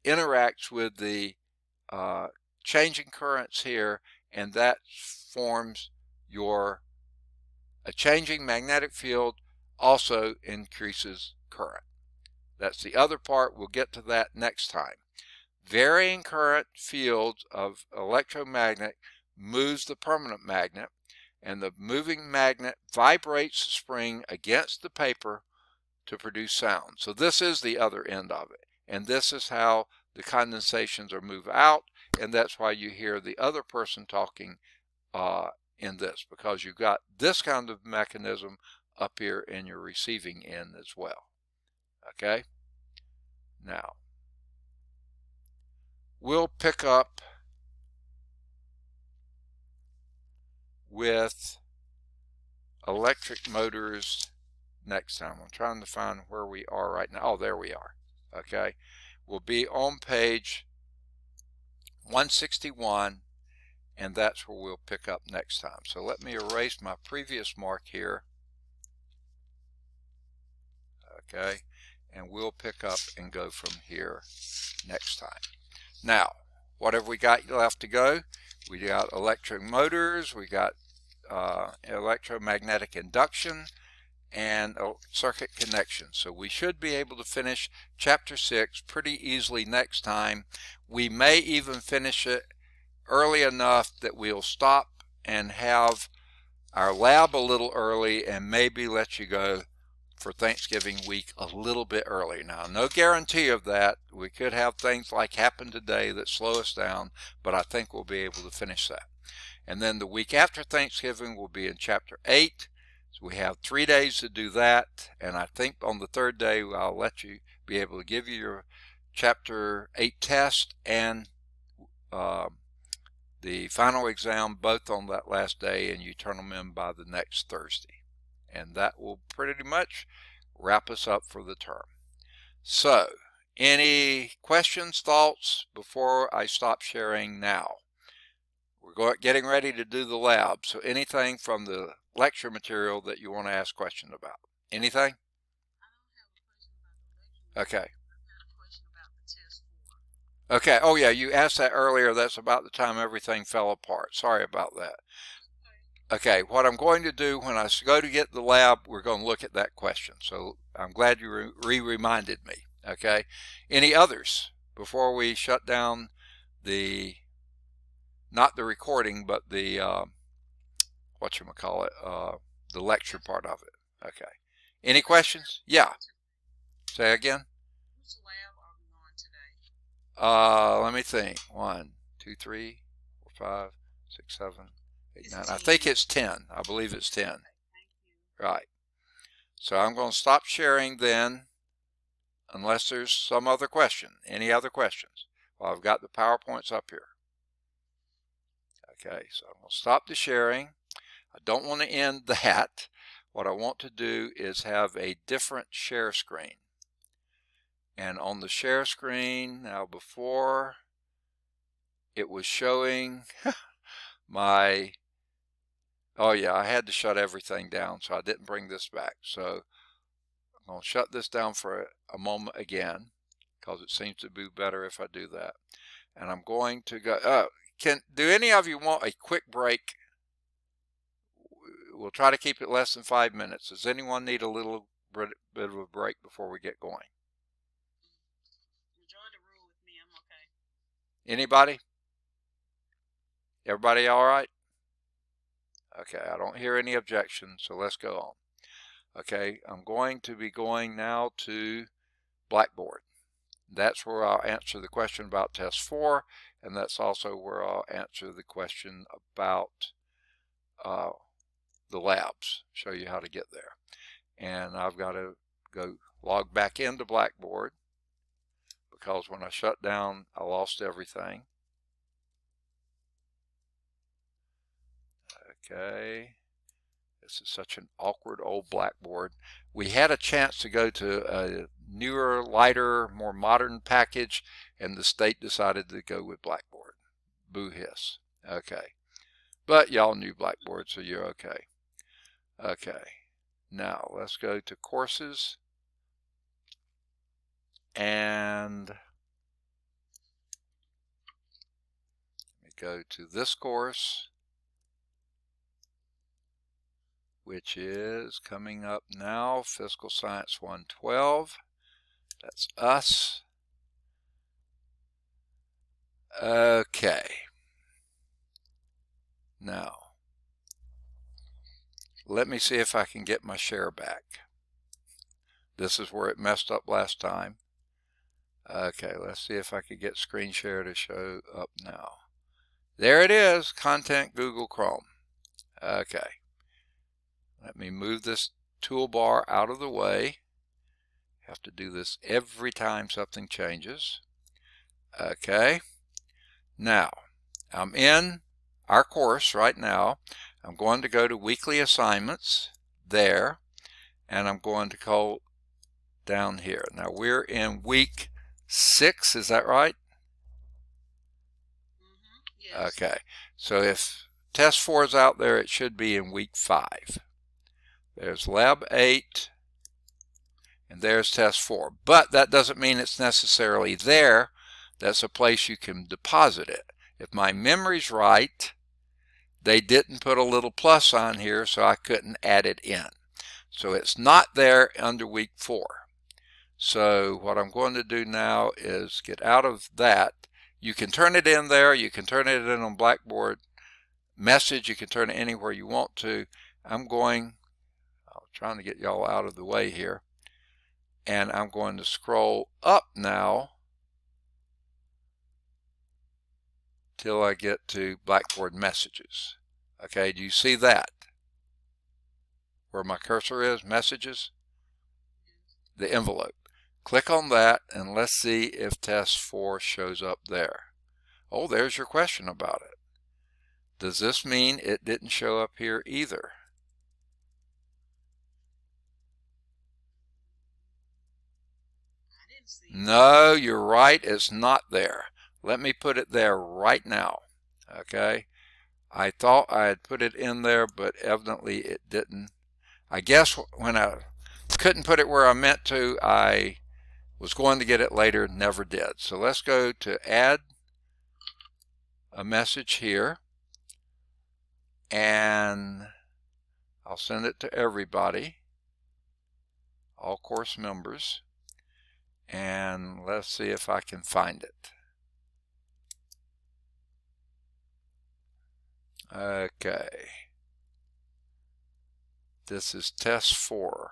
interacts with the changing currents here, and that forms a changing magnetic field, also increases current. That's the other part. We'll get to that next time. Varying current fields of electromagnet moves the permanent magnet, and the moving magnet vibrates the spring against the paper to produce sound. So this is the other end of it, and this is how the condensations are moved out, and that's why you hear the other person talking in this, because you've got this kind of mechanism up here in your receiving end as well. Okay, now we'll pick up with electric motors next time. I'm trying to find where we are right now. Oh, there we are. Okay, we'll be on page 161, and that's where we'll pick up next time. So let me erase my previous mark here. Okay, and we'll pick up and go from here next time. Now, what have we got left to go? We got electric motors, we got electromagnetic induction, and circuit connection. So we should be able to finish chapter 6 pretty easily next time. We may even finish it early enough that we'll stop and have our lab a little early, and maybe let you go for Thanksgiving week a little bit early. Now, no guarantee of that. We could have things like happen today that slow us down, but I think we'll be able to finish that. And then the week after Thanksgiving will be in chapter 8. So we have 3 days to do that, and I think on the third day I'll let you be able to give you your chapter 8 test and the final exam both on that last day, and you turn them in by the next Thursday. And that will pretty much wrap us up for the term. So, any questions, thoughts before I stop sharing now? We're getting ready to do the lab, so anything from the lecture material that you want to ask questions about? Anything? I don't have a question about the lecture. Okay. I had a question about the test 4. Okay. Oh, yeah, you asked that earlier. That's about the time everything fell apart. Sorry about that. Okay, what I'm going to do when I go to get the lab, we're going to look at that question. So I'm glad you reminded me. Okay. Any others before we shut down not the recording, but the, the lecture part of it. Okay. Any questions? Yeah. Say again. Which lab are we on today? Let me think. 1, 2, 3, 4, 5, 6, 7, 8, It's 9. 10. I think it's 10. I believe it's 10. Thank you. Right. So I'm going to stop sharing then, unless there's some other question. Any other questions? Well, I've got the PowerPoints up here. Okay, so I'm going to stop the sharing. I don't want to end that. What I want to do is have a different share screen. And on the share screen, now before it was showing my, oh yeah, I had to shut everything down, so I didn't bring this back. So I'm going to shut this down for a moment again, because it seems to be better if I do that. And I'm going to go, do any of you want a quick break? We'll try to keep it less than 5 minutes. Does anyone need a little bit of a break before we get going? Anybody? Everybody all right? Okay, I don't hear any objections, so let's go on. Okay, I'm going to be going now to Blackboard. That's where I'll answer the question about test 4, and that's also where I'll answer the question about the labs, show you how to get there. And I've got to go log back into Blackboard because when I shut down, I lost everything. Okay, this is such an awkward old Blackboard. We had a chance to go to a newer, lighter, more modern package, and the state decided to go with Blackboard. Boo hiss. Okay, but y'all knew Blackboard, so you're okay. Okay, now let's go to courses, and let me go to this course, which is coming up now, Physical Science 112. That's us. Okay. Now, let me see if I can get my share back. This is where it messed up last time. Okay, let's see if I can get screen share to show up now. There it is, Content Google Chrome. Okay. Let me move this toolbar out of the way. Have to do this every time something changes. Okay. Now, I'm in our course right now. I'm going to go to weekly assignments there, and I'm going to go down here. Now we're in week 6, is that right? Yes. Okay. So if test 4 is out there, it should be in week 5. There's lab 8, and there's test 4. But that doesn't mean it's necessarily there. That's a place you can deposit it. If my memory's right, they didn't put a little plus on here, so I couldn't add it in. So it's not there under week 4. So what I'm going to do now is get out of that. You can turn it in there. You can turn it in on Blackboard Message. You can turn it anywhere you want to. I'm trying to get y'all out of the way here. And I'm going to scroll up now till I get to Blackboard Messages. Okay, do you see that? Where my cursor is, Messages? The envelope. Click on that and let's see if test 4 shows up there. Oh, there's your question about it. Does this mean it didn't show up here either? I didn't see it. No, you're right, it's not there. Let me put it there right now. Okay, I thought I had put it in there, but evidently it didn't. I guess when I couldn't put it where I meant to, I was going to get it later, never did. So let's go to add a message here, and I'll send it to everybody, all course members, and let's see if I can find it. Okay, this is test 4.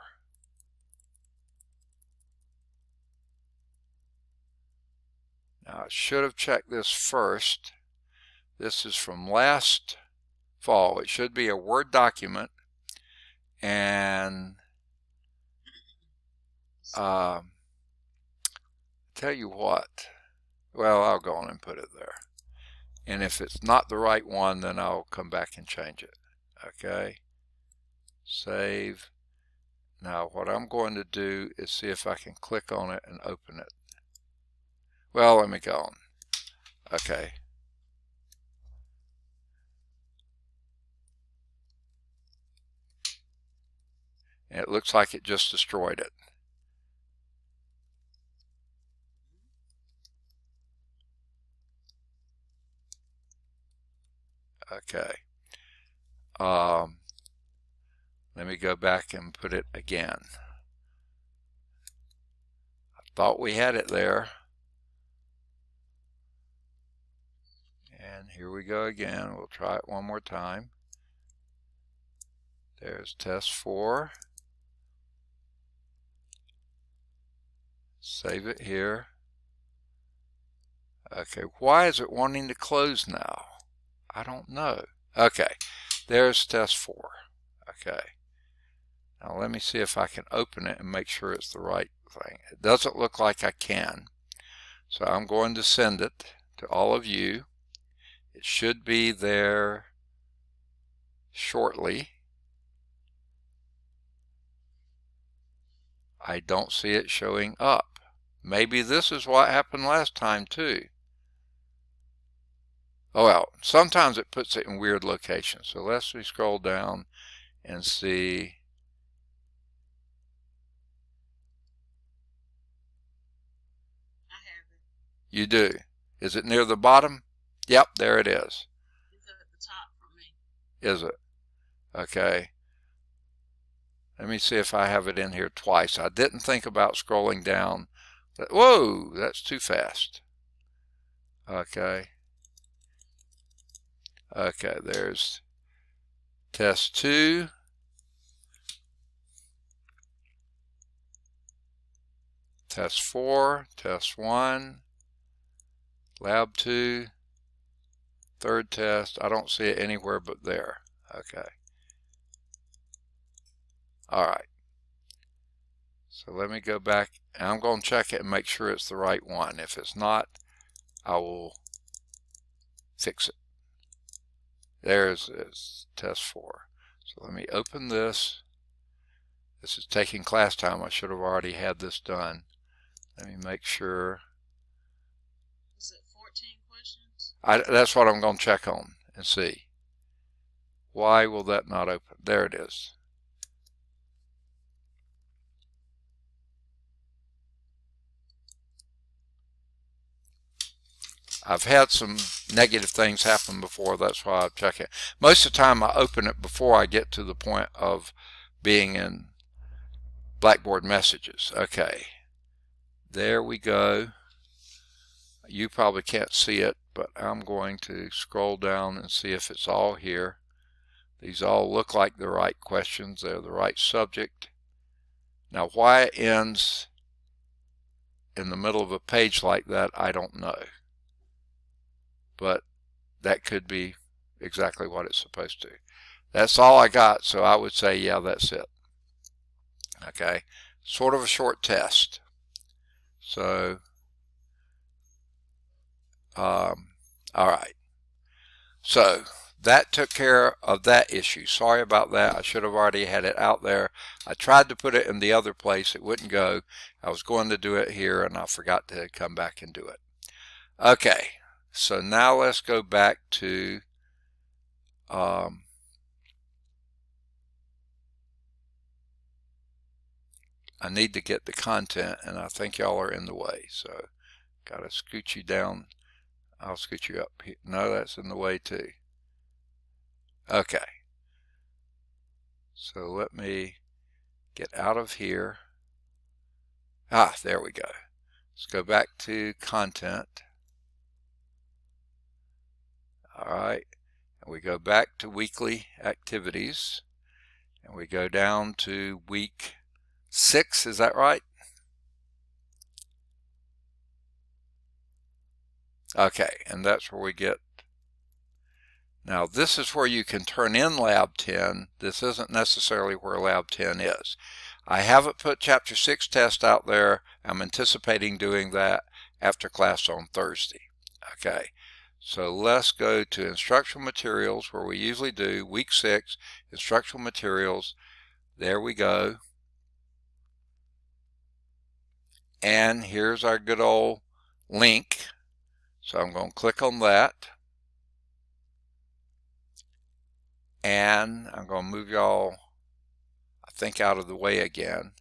Now I should have checked this first. This is from last fall. It should be a Word document, and tell you what, well, I'll go on and put it there. And if it's not the right one, then I'll come back and change it. Okay, save. Now what I'm going to do is see if I can click on it and open it. Well, let me go on. Okay. And it looks like it just destroyed it. Okay. Let me go back and put it again. I thought we had it there. here we go again. We'll try it one more time. There's test 4. Save it here. Okay, why is it wanting to close now? I don't know. Okay, there's test 4. Okay. Now let me see if I can open it and make sure it's the right thing. It doesn't look like I can. So I'm going to send it to all of you. It should be there shortly. I don't see it showing up. Maybe this is what happened last time too. Oh well, sometimes it puts it in weird locations. So let's scroll down and see. I have it. You do. Is it near the bottom? Yep, there it is. It's at the top for me. Is it? Okay. Let me see if I have it in here twice. I didn't think about scrolling down. Whoa, that's too fast. Okay. Okay, there's test 2. Test 4, test 1, lab 2, third test. I don't see it anywhere but there. Okay. All right. So let me go back, and I'm going to check it and make sure it's the right one. If it's not, I will fix it. There's test 4. So let me open this. This is taking class time. I should have already had this done. Let me make sure. Is it 14 questions? That's what I'm going to check on and see. Why will that not open? There it is. I've had some negative things happen before. That's why I check it. Most of the time I open it before I get to the point of being in Blackboard messages. Okay. There we go. You probably can't see it, but I'm going to scroll down and see if it's all here. These all look like the right questions. They're the right subject. Now why it ends in the middle of a page like that, I don't know. But that could be exactly what it's supposed to. That's all I got, so I would say, yeah, that's it. Okay, sort of a short test. So, all right. So that took care of that issue. Sorry about that. I should have already had it out there. I tried to put it in the other place. It wouldn't go. I was going to do it here, and I forgot to come back and do it. Okay. So now let's go back to I need to get the content, and I think y'all are in the way. So got to scoot you down. I'll scoot you up here. No, that's in the way too. Okay. So let me get out of here. Ah, there we go. Let's go back to content. All right. And we go back to weekly activities. And we go down to week 6. Is that right? Okay. And that's where we get. Now this is where you can turn in Lab 10. This isn't necessarily where Lab 10 is. I haven't put Chapter 6 test out there. I'm anticipating doing that after class on Thursday. Okay. So let's go to instructional materials where we usually do week 6, instructional materials. There we go. And here's our good old link. So I'm going to click on that. And I'm going to move y'all, I think, out of the way again.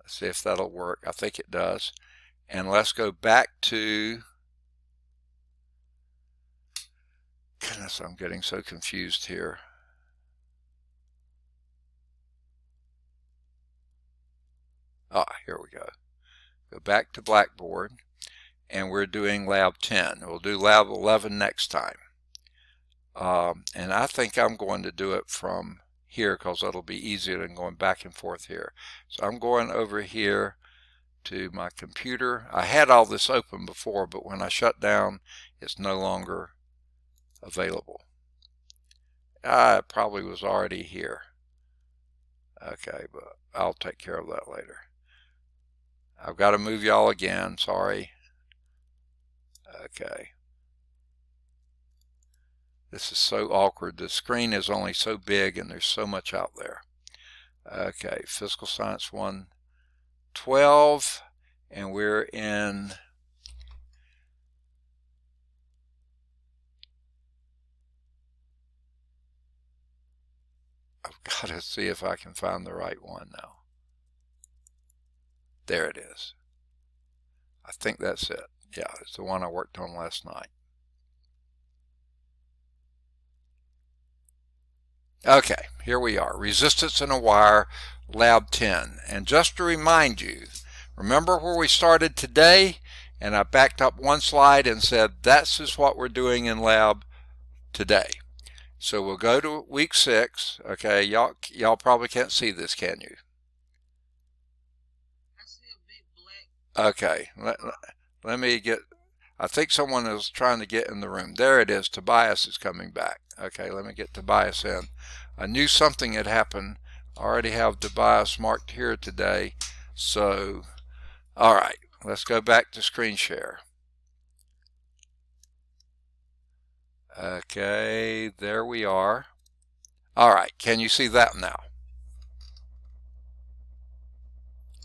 Let's see if that'll work. I think it does. And let's go back to, goodness, I'm getting so confused here. Here we go. Go back to Blackboard, and we're doing Lab 10. We'll do Lab 11 next time. And I think I'm going to do it from here because that'll be easier than going back and forth here. So I'm going over here to my computer. I had all this open before, but when I shut down, it's no longer available. It probably was already here. Okay, but I'll take care of that later. I've got to move y'all again, sorry. Okay. This is so awkward. The screen is only so big and there's so much out there. Okay, Physical Science 112, and we're in I've got to see if I can find the right one now. There it is. I think that's it. Yeah, it's the one I worked on last night. Okay, here we are. Resistance in a wire, Lab 10. And just to remind you, remember where we started today? And I backed up one slide and said, this is what we're doing in lab today. So we'll go to week 6. Okay, y'all probably can't see this, can you? I see a big black. Okay, let me get, I think someone is trying to get in the room. There it is, Tobias is coming back. Okay, let me get Tobias in. I knew something had happened. I already have Tobias marked here today. So, all right, let's go back to screen share. Okay, there we are. All right, can you see that now?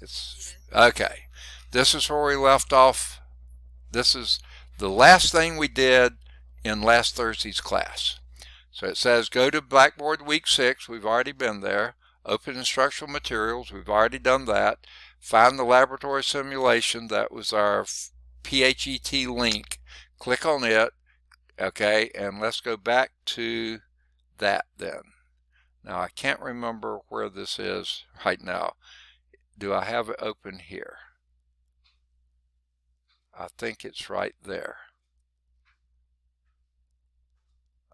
It's okay. This is where we left off. This is the last thing we did in last Thursday's class. So it says go to Blackboard week 6. We've already been there. Open instructional materials. We've already done that. Find the laboratory simulation. That was our PHET link. Click on it. Okay, and let's go back to that then. Now I can't remember where this is right now. Do I have it open here? I think it's right there.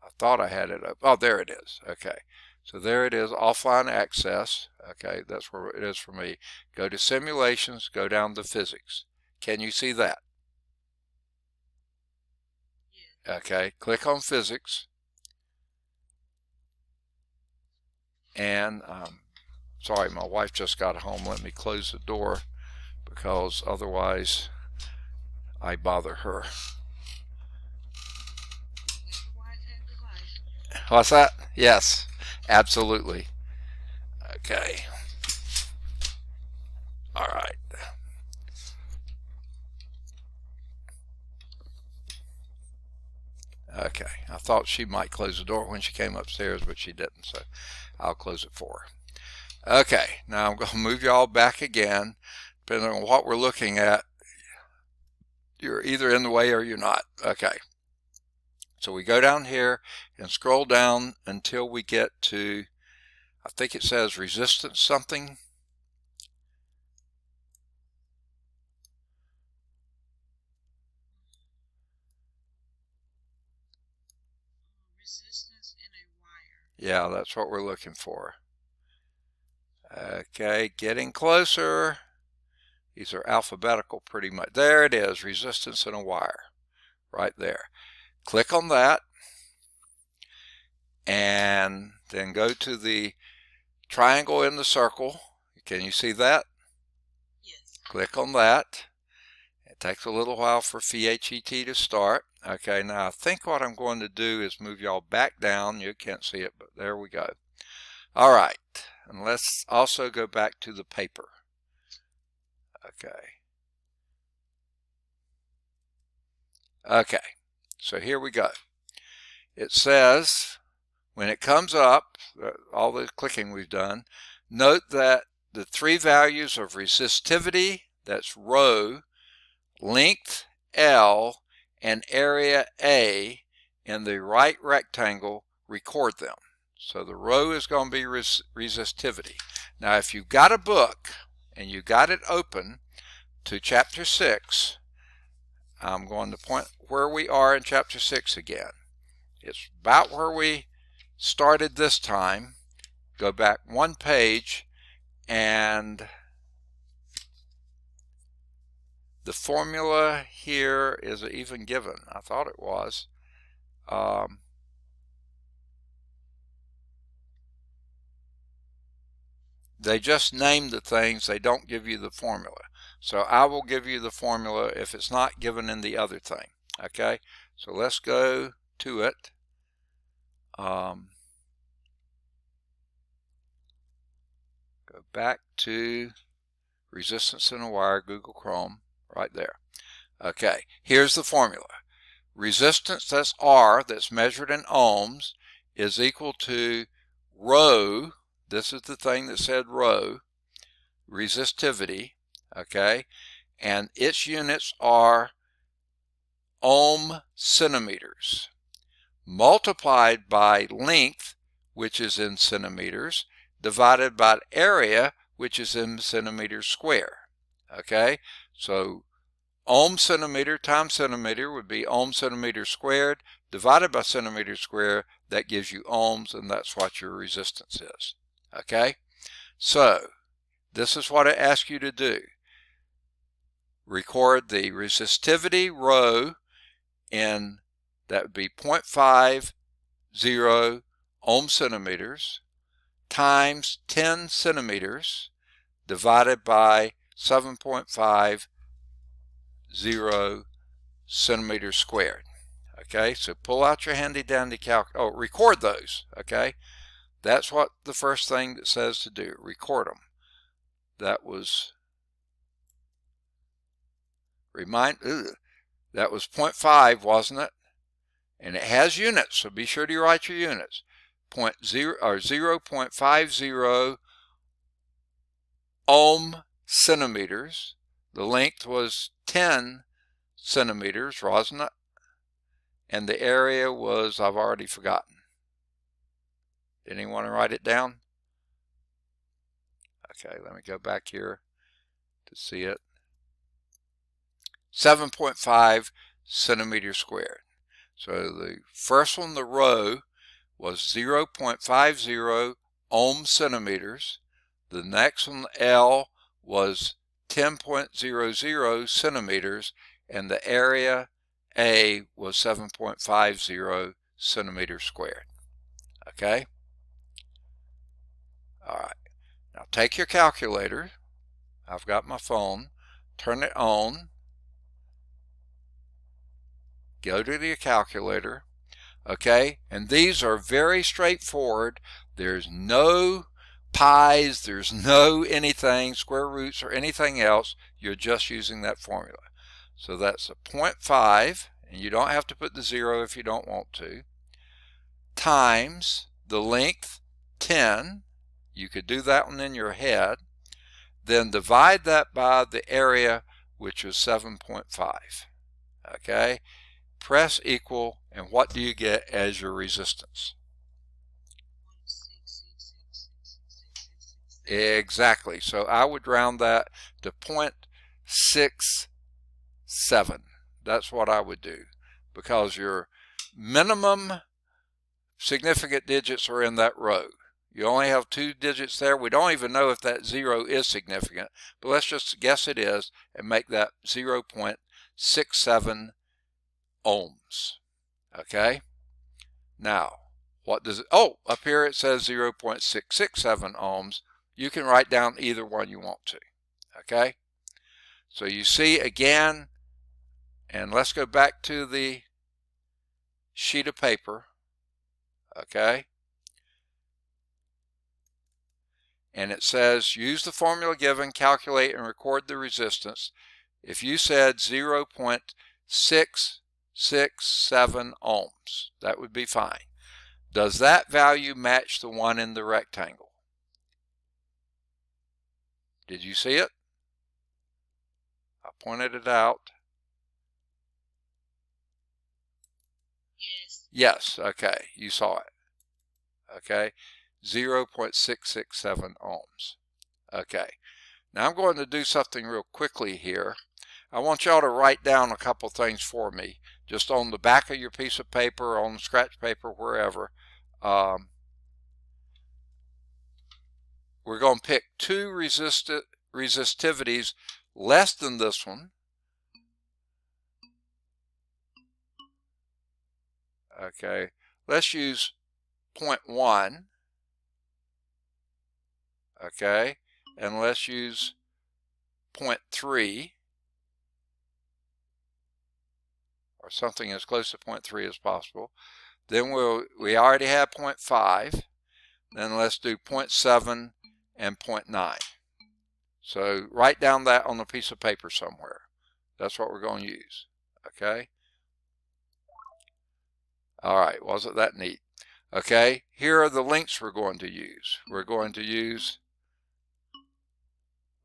I thought I had it up. Oh, there it is. Okay. So there it is, offline access. Okay, that's where it is for me. Go to simulations, go down to physics. Can you see that? Yeah. Okay, click on physics. And sorry, my wife just got home. Let me close the door because otherwise I bother her. What's that? Yes, absolutely. Okay. All right. Okay. I thought she might close the door when she came upstairs, but she didn't, so I'll close it for her. Okay. Now I'm going to move y'all back again. Depending on what we're looking at, you're either in the way or you're not. Okay. So we go down here and scroll down until we get to, I think it says resistance something. Resistance in a wire. Yeah, that's what we're looking for. Okay, getting closer. These are alphabetical pretty much. There it is, resistance in a wire, right there. Click on that, and then go to the triangle in the circle. Can you see that? Yes. Click on that. It takes a little while for PHET to start. Okay, now I think what I'm going to do is move y'all back down. You can't see it, but there we go. All right, and let's also go back to the paper. Okay. Okay, so here we go. It says, when it comes up, all the clicking we've done, note that the 3 values of resistivity, that's rho, length L, and area A in the right rectangle, record them. So the rho is going to be resistivity. Now if you've got a book and you got it open to chapter 6, I'm going to point where we are in chapter 6 again. It's about where we started this time. Go back one page, and the formula here is even given. I thought it was. They just name the things. They don't give you the formula. So I will give you the formula if it's not given in the other thing. Okay, so let's go to it. Go back to resistance in a wire, Google Chrome, right there. Okay, here's the formula. Resistance, that's R, that's measured in ohms, is equal to rho. This is the thing that said rho, resistivity, okay, and its units are ohm centimeters, multiplied by length, which is in centimeters, divided by area, which is in centimeters square. Okay, so ohm centimeter times centimeter would be ohm centimeter squared, divided by centimeter square. That gives you ohms, and that's what your resistance is. Okay, so this is what it asks you to do. Record the resistivity rho in, that would be 0.50 ohm centimeters times 10 centimeters divided by 7.50 centimeters squared. Okay, so pull out your handy dandy calculator. Oh, record those. Okay, that's what the first thing that says to do. Record them. That was that was 0.5, wasn't it? And it has units, so be sure to write your units. 0.50 ohm centimeters. The length was 10 centimeters, wasn't it? And the area was, I've already forgotten. Did anyone want to write it down? Okay, let me go back here to see it. 7.5 centimeters squared. So the first one, the rho, was 0.50 ohm centimeters. The next one, L, was 10.00 centimeters, and the area, A, was 7.50 centimeters squared. Okay? All right. Now take your calculator. I've got my phone. Turn it on. Go to the calculator. Okay? And these are very straightforward. There's no pi's, there's no anything, square roots or anything else. You're just using that formula. So that's a 0.5, and you don't have to put the 0 if you don't want to, times the length, 10. You could do that one in your head. Then divide that by the area, which was 7.5. Okay? Press equal, and what do you get as your resistance? Exactly. So I would round that to 0.67. That's what I would do, because your minimum significant digits are in that row. You only have 2 digits there. We don't even know if that 0 is significant, but let's just guess it is and make that 0.67 ohms. Okay? Now, what does it, oh, up here it says 0.667 ohms. You can write down either one you want to. Okay? So you see again, and let's go back to the sheet of paper. Okay? And it says, use the formula given, calculate and record the resistance. If you said 0.667 ohms, that would be fine. Does that value match the one in the rectangle? Did you see it? I pointed it out. Yes. Yes, okay, you saw it. Okay, 0.667 ohms. Okay, now I'm going to do something real quickly here. I want y'all to write down a couple things for me, just on the back of your piece of paper, on scratch paper, wherever. We're going to pick two resistivities less than this one. Okay, let's use 0.1. Okay, and let's use 0.3, or something as close to 0.3 as possible. Then we already have 0.5. Then let's do 0.7 and 0.9. So write down that on a piece of paper somewhere. That's what we're going to use. Okay. All right. Wasn't that neat? Okay. Here are the lengths we're going to use. We're going to use,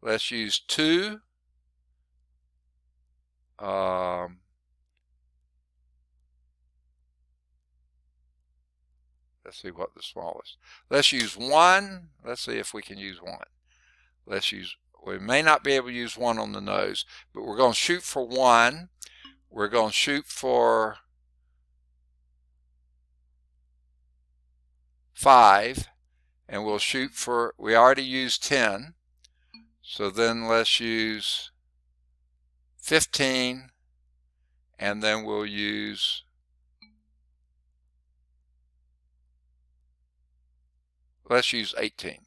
let's use 2. Let's see what the smallest. Let's use 1. Let's see if we can use 1. Let's use, we may not be able to use 1 on the nose, but we're going to shoot for 1. We're going to shoot for 5, and we'll shoot for, we already used 10, so then let's use 15, and then we'll use, let's use 18,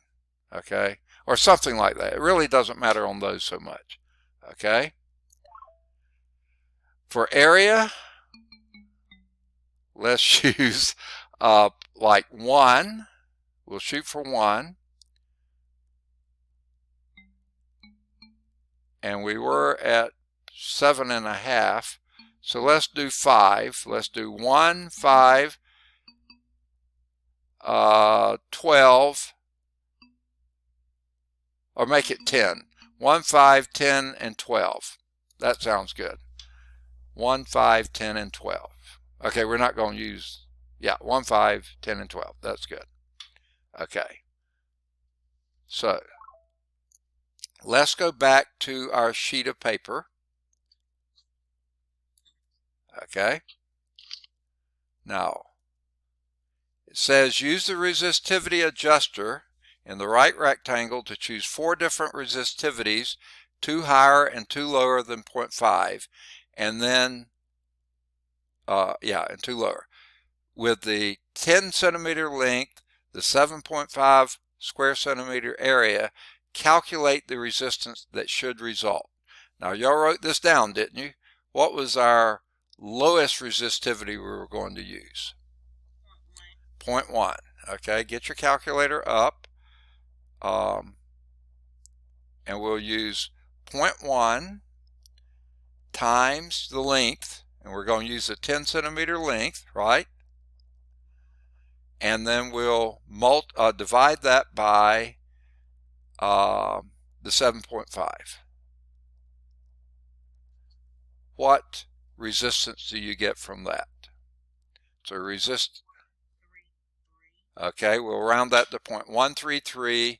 okay, or something like that. It really doesn't matter on those so much, okay. For area, let's use like 1. We'll shoot for 1. And we were at 7.5. So let's do 5. Let's do 1, 5, 12, or make it 10. 1, 5, 10, and 12. That sounds good. 1, 5, 10, and 12. Okay, we're not going to use, yeah, 1, 5, 10, and 12. That's good. Okay. So let's go back to our sheet of paper. Okay. Now, it says use the resistivity adjuster in the right rectangle to choose 4 different resistivities, 2 higher and 2 lower than 0.5, and then, and 2 lower. With the 10 centimeter length, the 7.5 square centimeter area, calculate the resistance that should result. Now, y'all wrote this down, didn't you? What was our lowest resistivity we were going to use? 0.1. Okay, get your calculator up, and we'll use 0.1 times the length, and we're going to use a 10 centimeter length, right? And then we'll divide that by the 7.5. What resistance do you get from that? So okay, we'll round that to 0.133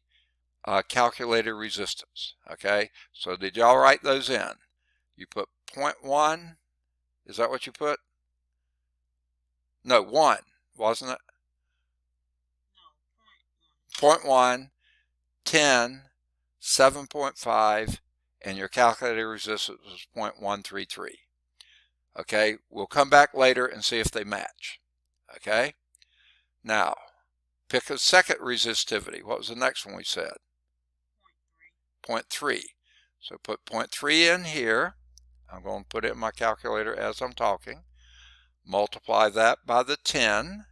calculated resistance. Okay, so did y'all write those in? You put 0.1, is that what you put? No, 1, wasn't it? No, 0.1, 10, 7.5, and your calculated resistance was 0.133. Okay, we'll come back later and see if they match. Okay, now pick a second resistivity. What was the next one we said? 0.3. So put 0.3 in here. I'm going to put it in my calculator as I'm talking. Multiply that by the 10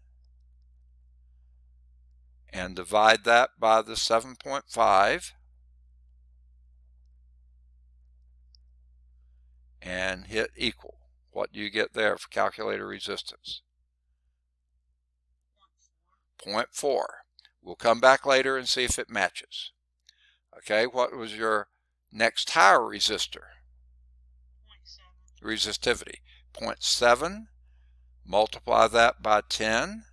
and divide that by the 7.5 and hit equal. What do you get there for calculator resistance? 0.4. We'll come back later and see if it matches. Okay, what was your next higher resistor? 0.7. Resistivity. 0.7. Multiply that by 10.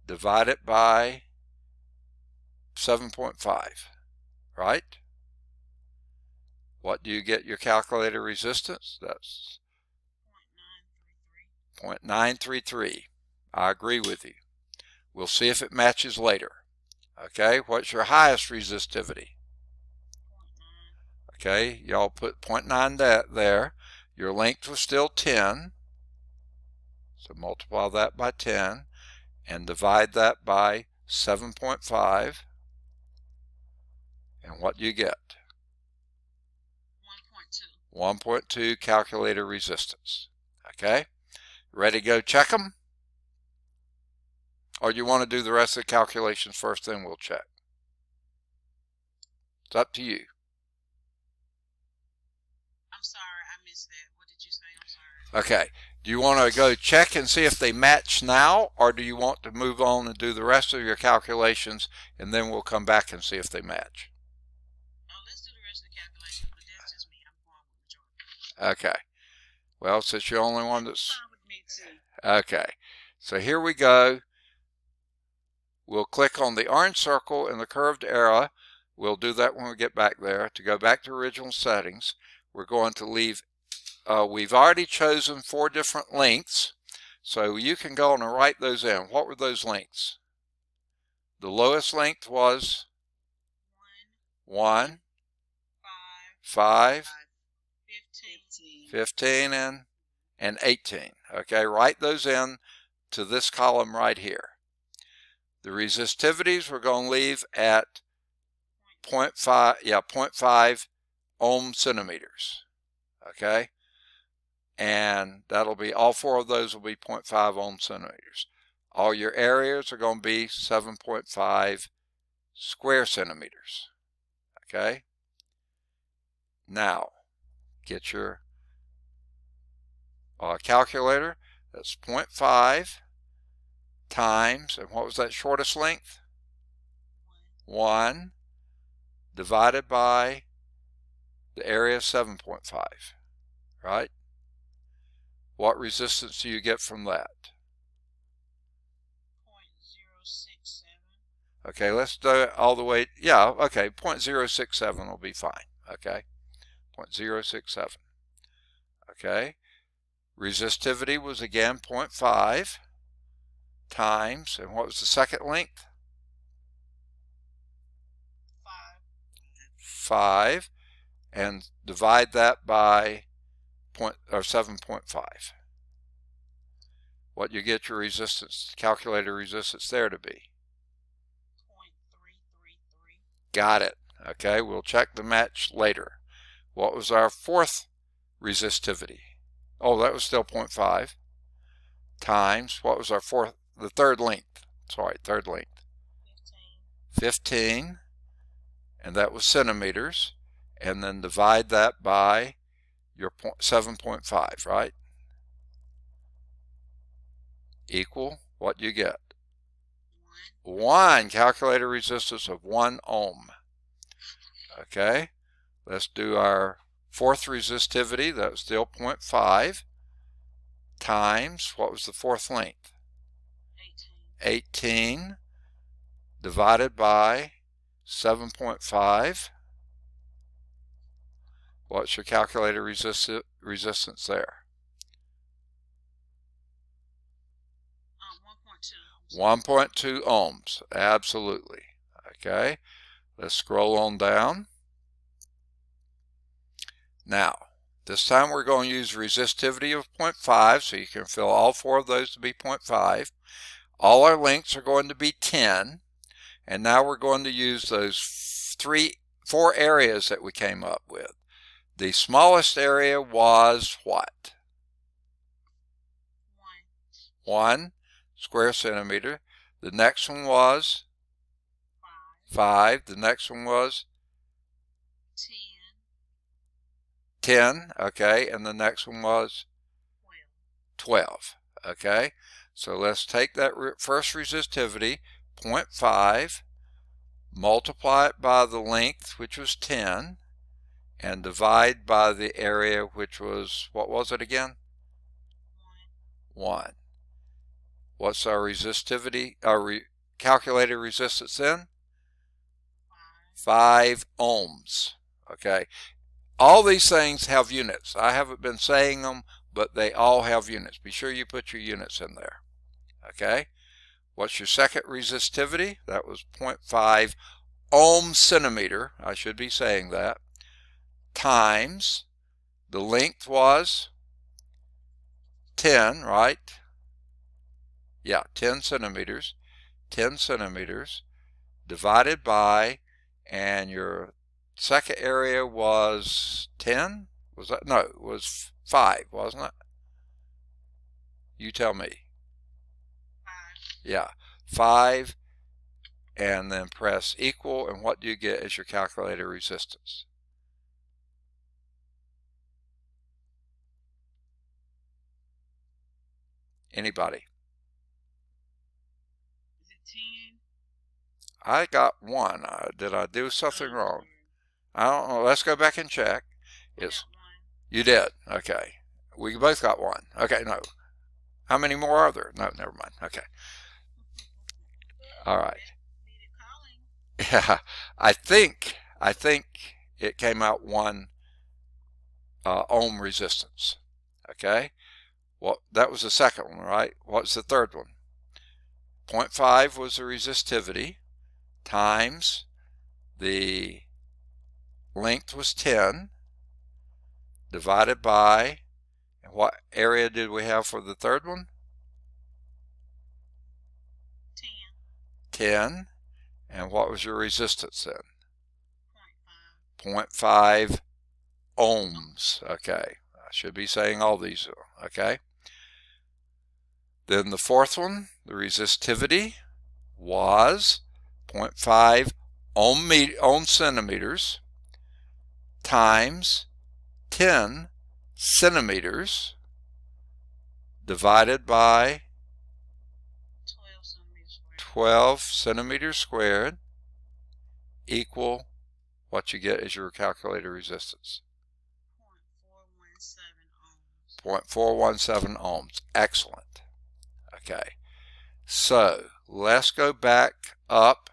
Divide it by 7.5. Right? What do you get your calculated resistance? That's 0.933. I agree with you. We'll see if it matches later. Okay, what's your highest resistivity? 0.9. Okay, y'all put 0.9 there. Your length was still 10. So multiply that by 10 and divide that by 7.5. And what do you get? 1.2. 1.2 calculated resistance. Okay, ready to go check them? Or do you want to do the rest of the calculations first, then we'll check? It's up to you. I'm sorry, I missed that. What did you say? I'm sorry. Okay, do you want to go check and see if they match now, or do you want to move on and do the rest of your calculations and then we'll come back and see if they match? Oh, let's do the rest of the calculations, but that's just me. I'm going with majority. Okay, well, since you're the only one that's... Fine with me too. Okay, so here we go. We'll click on the orange circle and the curved arrow. We'll do that when we get back there. To go back to original settings, we're going to leave, we've already chosen 4 different lengths, so you can go on and write those in. What were those lengths? The lowest length was 1, 5, 15, and 18. Okay, write those in to this column right here. The resistivities we're going to leave at 0.5 ohm centimeters. Okay, and that'll be, all 4 of those will be 0.5 ohm centimeters. All your areas are going to be 7.5 square centimeters. Okay, now get your calculator. That's 0.5 times, and what was that shortest length? 1 divided by the area of 7.5, right? What resistance do you get from that? 0.067. Okay, let's do it all the way. Yeah, okay, 0.067 will be fine. Okay, 0.067. Okay, resistivity was again 0.5 times, and what was the second length? 5, and divide that by 7.5. What you get your resistance, calculated resistance there to be? 0.333. Got it. Okay, we'll check the match later. What was our fourth resistivity? Oh, that was still 0.5 times, what was our third length? Sorry, third length. 15, and that was centimeters, and then divide that by your 7.5, right? Equal, what do you get? 1, calculated resistance of 1 ohm. Okay, let's do our fourth resistivity. That's still 0.5 times, what was the fourth length? 18 divided by 7.5. What's your calculated resistance there? 1.2 ohms. Absolutely. Okay, let's scroll on down. Now, this time we're going to use resistivity of 0.5, so you can fill all 4 of those to be 0.5. All our lengths are going to be 10, and now we're going to use those 4 areas that we came up with. The smallest area was what? 1 square centimeter. The next one was 5. The next one was 10. Okay, and the next one was 12. Okay, so let's take that first resistivity, 0.5, multiply it by the length, which was 10, and divide by the area, which was, what was it again? 1. What's our resistivity, our calculated resistance then? 5 ohms. Okay, All these things have units. I haven't been saying them, but they all have units. Be sure you put your units in there. Okay? What's your second resistivity? That was 0.5 ohm centimeter. I should be saying that. Times the length was 10, right? Yeah, 10 centimeters. 10 centimeters divided by, and your second area was 10? Was that? No, it was 5, wasn't it? You tell me. 5. Yeah, 5, and then press equal, and what do you get as your calculated resistance? Anybody? Is it 10? I got 1. Did I do something wrong? I don't know. Let's go back and check. It's You did. Okay. We both got 1. Okay, no. How many more are there? No, never mind. Okay. All right. Yeah, I think it came out 1 ohm resistance. Okay. Well, that was the second one, right? What's the third one? 0.5 was the resistivity times the length was 10 divided by, and what area did we have for the third one? 10. And what was your resistance then? 0.5 ohms. Okay. I should be saying all these. Okay. Then the fourth one, the resistivity was 0.5 ohm centimeters times 10 centimeters divided by 12 centimeters squared equal what you get as your calculated resistance. 0.417 ohms. Excellent. Okay. So let's go back up.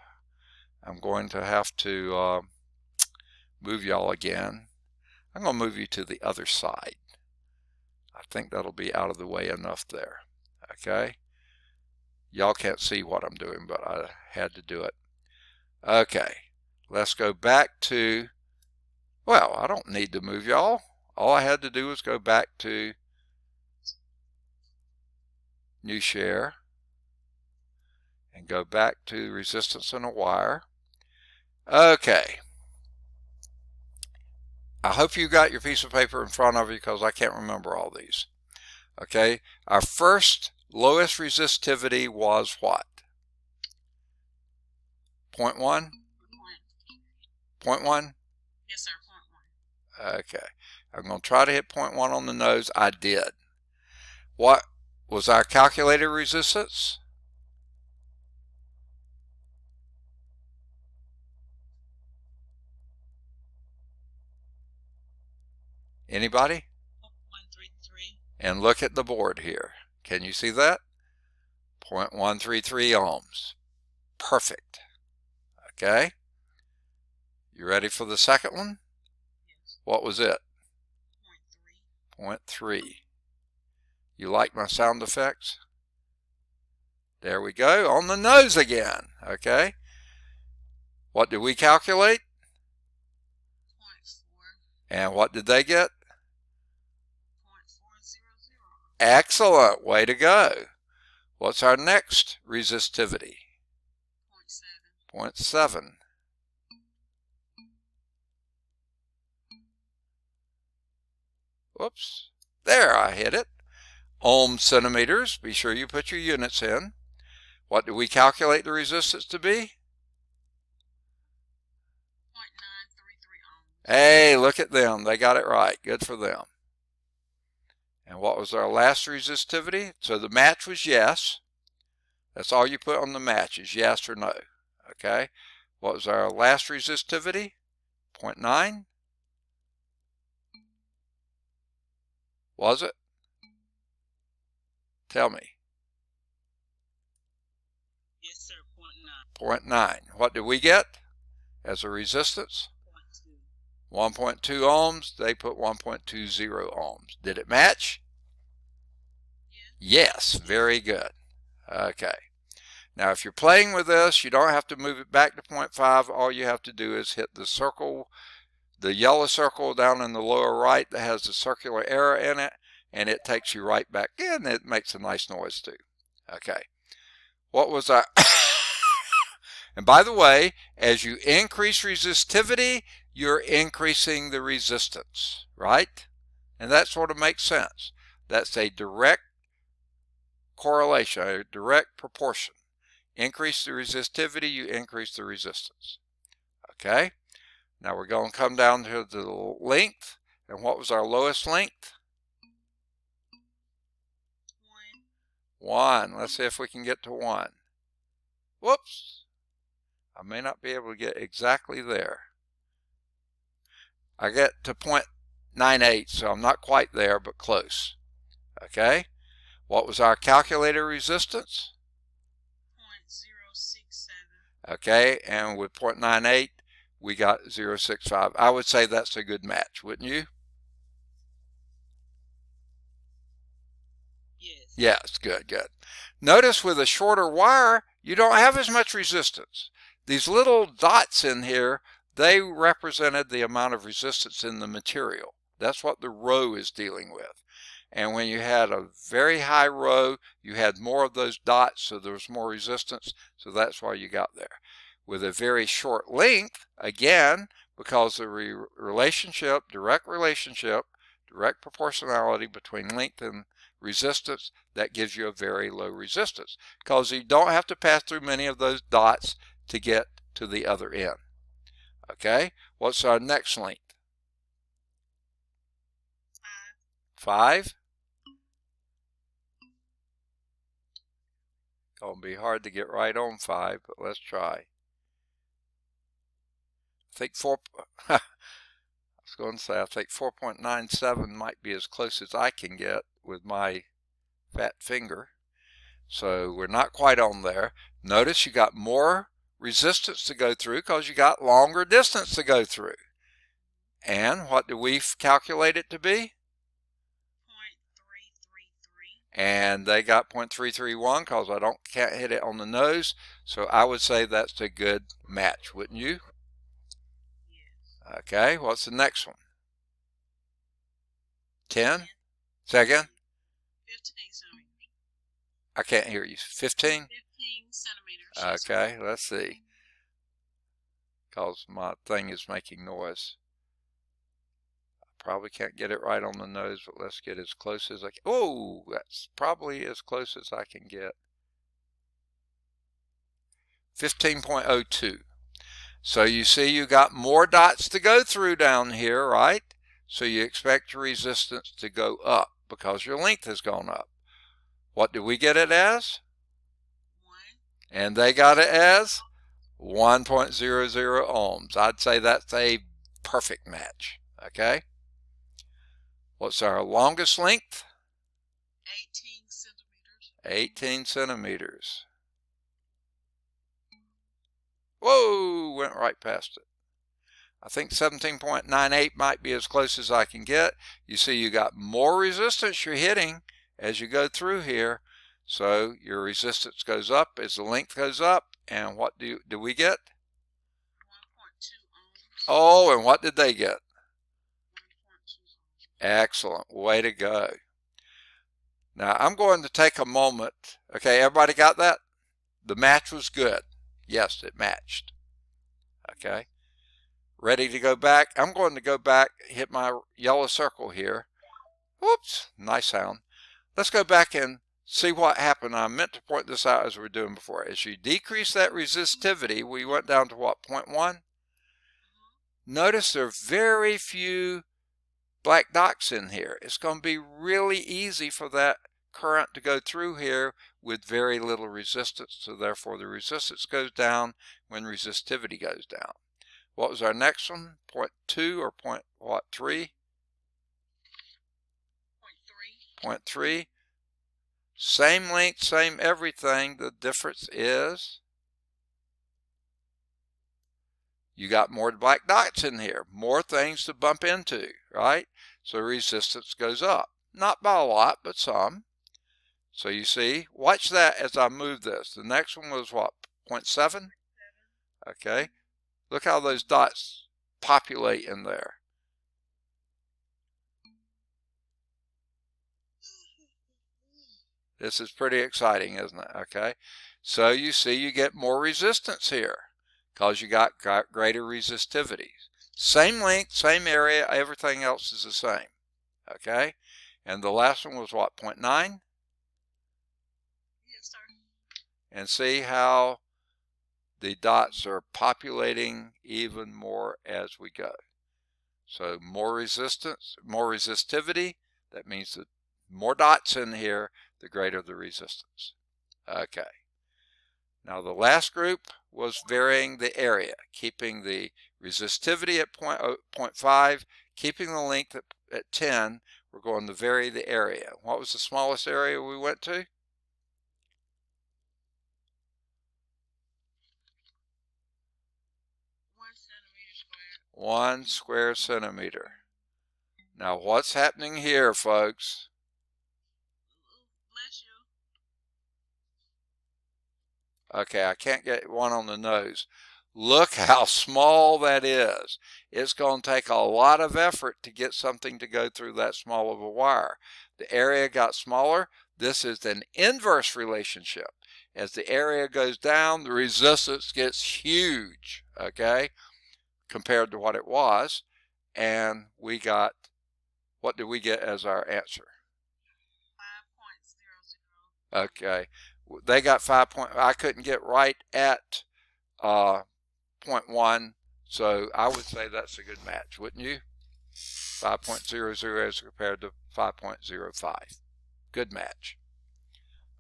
I'm going to have to move y'all again. I'm going to move you to the other side. I think that'll be out of the way enough there. Okay. Y'all can't see what I'm doing, but I had to do it. Okay. Let's go back to, well, I don't need to move y'all. All I had to do was go back to new share and go back to resistance in a wire. Okay. I hope you got your piece of paper in front of you because I can't remember all these. Okay. Our first lowest resistivity was what? 0.1? 0.1? Yes, sir. 0.1. Okay. I'm going to try to hit 0.1 on the nose. I did. What was our calculated resistance? Anybody? 0.133. And look at the board here. Can you see that? 0.133 ohms. Perfect. Okay. You ready for the second one? Yes. What was it? 0.3. 0.3. You like my sound effects? There we go. On the nose again. Okay. What did we calculate? 0.4. And what did they get? 0.400. Excellent. Way to go. What's our next resistivity? 0.7. 0.7. Whoops. There, I hit it. Ohm centimeters. Be sure you put your units in. What do we calculate the resistance to be? 0.933 ohms. Hey, look at them. They got it right. Good for them. And what was our last resistivity? So the match was yes. That's all you put on the match is yes or no. Okay. What was our last resistivity? 0.9? Was it? Tell me. Yes, sir. 0.9. 0.9. What did we get as a resistance? 1.2 ohms, they put 1.20 ohms. Did it match? Yeah. Yes, very good. Okay. Now, if you're playing with this, you don't have to move it back to 0.5. All you have to do is hit the circle, the yellow circle down in the lower right that has the circular arrow in it, and it takes you right back in. It makes a nice noise too. Okay. What was our... And by the way, as you increase resistivity, you're increasing the resistance, right? And that sort of makes sense. That's a direct correlation, a direct proportion. Increase the resistivity, you increase the resistance. Okay? Now we're going to come down to the length. And what was our lowest length? 1. Let's see if we can get to 1. Whoops. I may not be able to get exactly there. I get to 0.98, so I'm not quite there, but close. Okay? What was our calculator resistance? 0.067. Okay, and with 0.98, we got 0.65. I would say that's a good match, wouldn't you? Yes. Yes, good, good. Notice with a shorter wire, you don't have as much resistance. These little dots in here, they represented the amount of resistance in the material. That's what the row is dealing with. And when you had a very high row, you had more of those dots, so there was more resistance, so that's why you got there. With a very short length, again, because the relationship, direct proportionality between length and resistance, that gives you a very low resistance, because you don't have to pass through many of those dots to get to the other end. Okay, what's our next length? 5. Gonna be hard to get right on 5, but let's try. I think 4. I was going to say I think 4.97 might be as close as I can get with my fat finger. So we're not quite on there. Notice you got more resistance to go through because you got longer distance to go through. And what do we calculate it to be? 0.333. And they got 0.331 because I can't hit it on the nose. So I would say that's a good match, wouldn't you? Yes. Okay, what's the next one? 10? Second? 15 centimeters. I can't hear you. 15? 15 centimeters. Okay, let's see. Because my thing is making noise. I probably can't get it right on the nose, but let's get as close as I can. Oh, that's probably as close as I can get. 15.02. So you see you got more dots to go through down here, right? So you expect your resistance to go up because your length has gone up. What do we get it as? 1. And they got it as 1.00 ohms. I'd say that's a perfect match. Okay? What's our longest length? 18 centimeters. 18 centimeters. Whoa, went right past it. I think 17.98 might be as close as I can get. You see you got more resistance you're hitting as you go through here. So your resistance goes up as the length goes up. And what do we get? 1.2 ohms. Oh, and what did they get? 1.2 ohms. Excellent. Way to go. Now I'm going to take a moment. Okay, everybody got that? The match was good. Yes, it matched. Okay. Ready to go back? I'm going to go back, hit my yellow circle here. Whoops, nice sound. Let's go back and see what happened. I meant to point this out as we were doing before. As you decrease that resistivity, we went down to what, 0.1? Notice there are very few black dots in here. It's going to be really easy for that current to go through here with very little resistance. So therefore the resistance goes down when resistivity goes down. What was our next one? 0.2 or 0.3? 0.3. Same length, same everything. The difference is you got more black dots in here, more things to bump into, right? So resistance goes up. Not by a lot, but some. So you see, watch that as I move this. The next one was what, 0.7? Okay. Look how those dots populate in there. This is pretty exciting, isn't it? Okay. So you see you get more resistance here because you got greater resistivity. Same length, same area, everything else is the same. Okay. And the last one was what, 0.9? Yes, sir. And see how the dots are populating even more as we go. So more resistance, more resistivity, that means that more dots in here, the greater the resistance. Okay. Now the last group was varying the area, keeping the resistivity at 0.5, keeping the length at 10. We're going to vary the area. What was the smallest area we went to? 1 square centimeter. Now what's happening here, folks? Bless you. Okay, I can't get one on the nose. Look how small that is. It's going to take a lot of effort to get something to go through that small of a wire. The area got smaller. This is an inverse relationship. As the area goes down, the resistance gets huge, okay, compared to what it was. And we got, what did we get as our answer? 5.00. Okay, they got 5 point. I couldn't get right at 0.1, so I would say that's a good match, wouldn't you? 5.00 as compared to 5.05. Good match.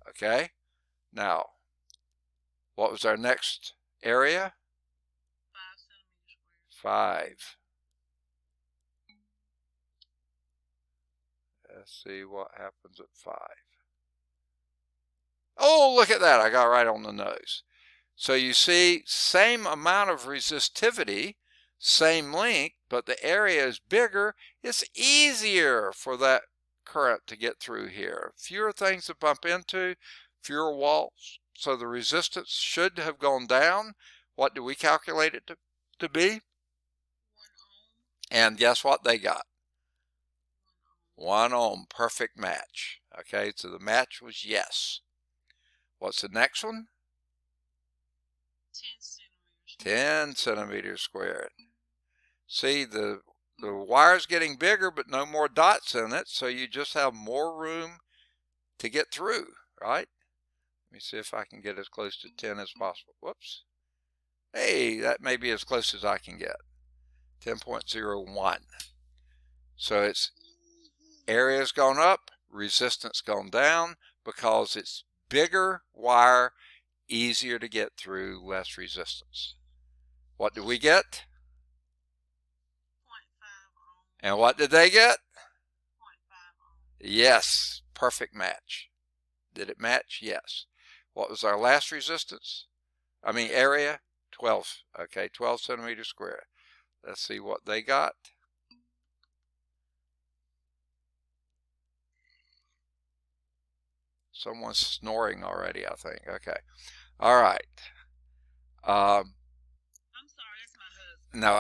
Okay, now what was our next area? 5 centimeters squared. 5. Let's see what happens at 5. Oh, look at that. I got right on the nose. So you see, same amount of resistivity, same length, but the area is bigger. It's easier for that current to get through here. Fewer things to bump into, fewer walls. So the resistance should have gone down. What do we calculate it to be? 1 ohm. And guess what they got? 1 ohm, perfect match. Okay, so the match was yes. What's the next one? 10 centimeters squared. See, the wire's getting bigger, but no more dots in it, so you just have more room to get through, right? Let me see if I can get as close to 10 as possible. Whoops. Hey, that may be as close as I can get. 10.01. So its area's gone up, resistance gone down, because it's bigger wire, easier to get through, less resistance. What do we get? 0.5 ohm. And what did they get? 0.5 ohm. Yes, perfect match. Did it match? Yes. What was our last resistance? I mean area? 12. Okay, 12 centimeters squared. Let's see what they got. Someone's snoring already, I think. Okay. All right. I'm sorry, that's my husband. No,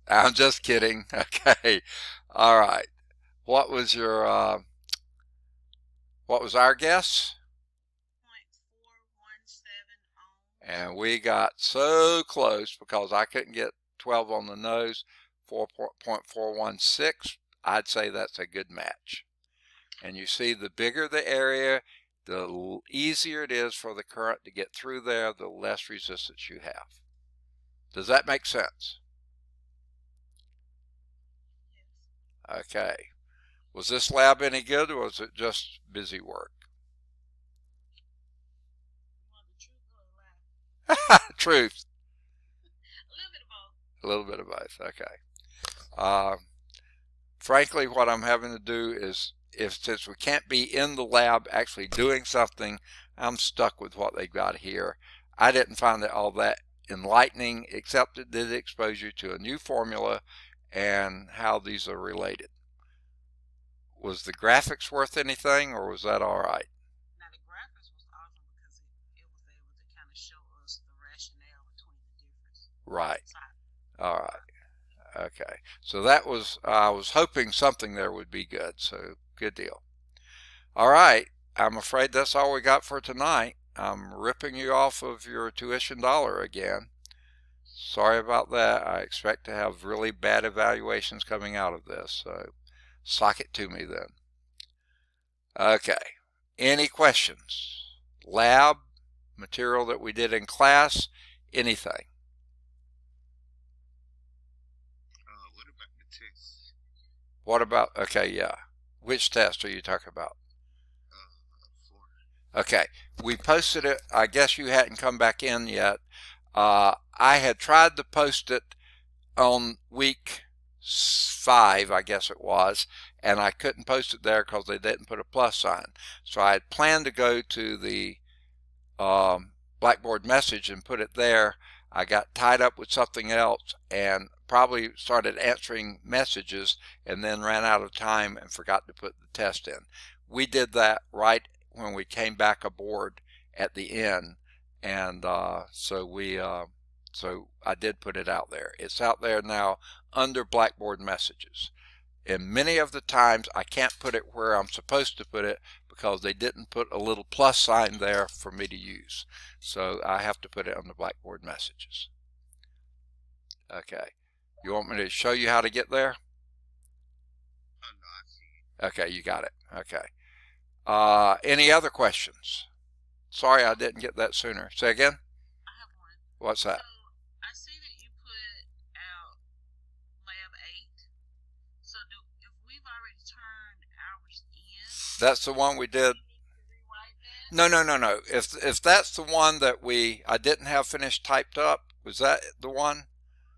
I'm just kidding. Okay. All right. What was your what was our guess? 0.417 ohm. And we got so close because I couldn't get 12 on the nose. 4.416. I'd say that's a good match. And you see, the bigger the area, the easier it is for the current to get through there, the less resistance you have. Does that make sense? Yes. Okay. Was this lab any good, or was it just busy work? You want the truth or a lie? Truth. A little bit of both. A little bit of both. Okay. Frankly, what I'm having to do is, since we can't be in the lab actually doing something, I'm stuck with what they got here. I didn't find it all that enlightening, except it did expose you to a new formula and how these are related. Was the graphics worth anything, or was that all right? Now the graphics was awesome because it was able to kind of show us the rationale between the difference. Right. All right. Okay. So that was, I was hoping something there would be good. So good deal. All right. I'm afraid that's all we got for tonight. I'm ripping you off of your tuition dollar again. Sorry about that. I expect to have really bad evaluations coming out of this. So sock it to me then. Okay. Any questions? Lab, material that we did in class, anything? What about the test? What about, okay, yeah. Which test are you talking about? 4. Okay, we posted it. I guess you hadn't come back in yet. I had tried to post it on week 5, I guess it was, and I couldn't post it there because they didn't put a plus sign. So I had planned to go to the Blackboard message and put it there. I got tied up with something else and probably started answering messages and then ran out of time and forgot to put the test in. We did that right when we came back aboard at the end, and so I did put it out there. It's out there now under Blackboard messages. And many of the times I can't put it where I'm supposed to put it because they didn't put a little plus sign there for me to use. So I have to put it on the Blackboard messages. Okay. You want me to show you how to get there? Oh, no, I see. Okay, you got it. Okay. Any other questions? Sorry I didn't get that sooner. Say again? I have one. What's that? So I see that you put out lab 8. So if we've already turned ours in, That's the one we did. we need to rewrite that? No. If that's the one that I didn't have finished typed up, was that the one?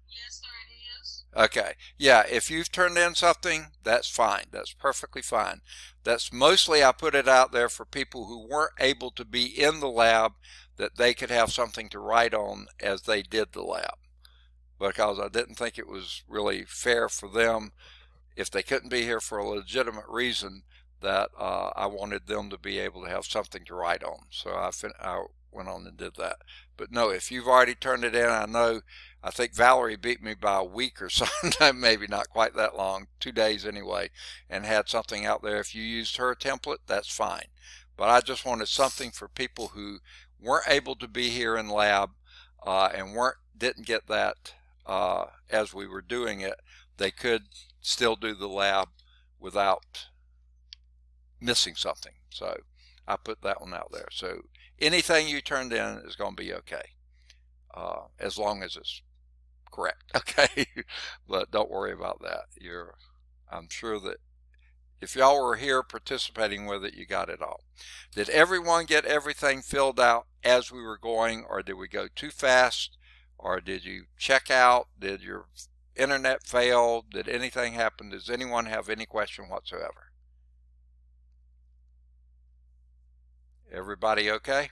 Yes, sir, it is. Okay. Yeah, if you've turned in something, that's fine. That's perfectly fine. That's mostly I put it out there for people who weren't able to be in the lab, that they could have something to write on as they did the lab. Because I didn't think it was really fair for them, if they couldn't be here for a legitimate reason, that I wanted them to be able to have something to write on. So I went on and did that. But no, if you've already turned it in, I think Valerie beat me by a week or something, maybe not quite that long, 2 days anyway, and had something out there. If you used her template, that's fine. But I just wanted something for people who weren't able to be here in lab and didn't get that as we were doing it. They could still do the lab without missing something. So I put that one out there. So anything you turned in is going to be okay, as long as it's correct. Okay. But don't worry about that. I'm sure that if y'all were here participating with it, you got it all. Did everyone get everything filled out as we were going, or did we go too fast, or did you check out? Did your internet fail? Did anything happen? Does anyone have any question whatsoever? Everybody okay?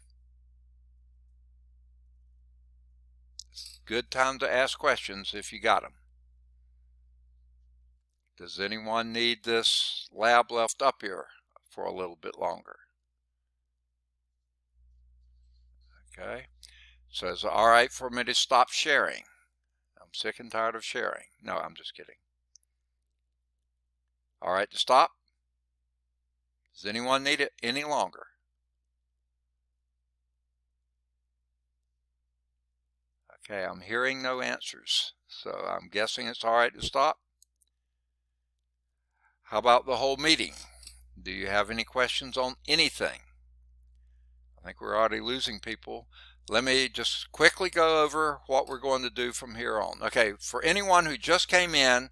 Good time to ask questions if you got them. Does anyone need this lab left up here for a little bit longer? Okay. So it's all right for me to stop sharing. I'm sick and tired of sharing. No, I'm just kidding. All right to stop? Does anyone need it any longer? Okay, I'm hearing no answers, so I'm guessing it's all right to stop. How about the whole meeting? Do you have any questions on anything? I think we're already losing people. Let me just quickly go over what we're going to do from here on. Okay, for anyone who just came in,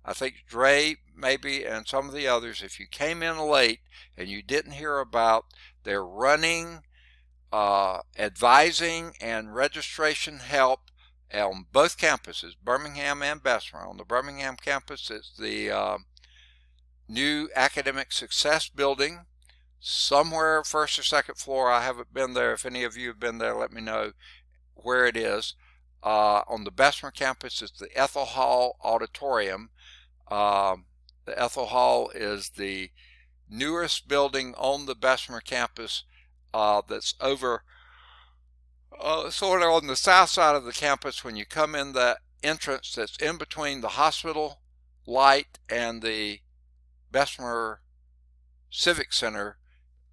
I think Dre maybe and some of the others, if you came in late and you didn't hear about, they're running advising and registration help on both campuses, Birmingham and Bessemer. On the Birmingham campus, it's the new Academic Success Building, somewhere first or second floor. I haven't been there. If any of you have been there, let me know where it is. On the Bessemer campus is the Ethel Hall Auditorium. The Ethel Hall is the newest building on the Bessemer campus that's over sort of on the south side of the campus. When you come in that entrance that's in between the hospital light and the Bessemer Civic Center,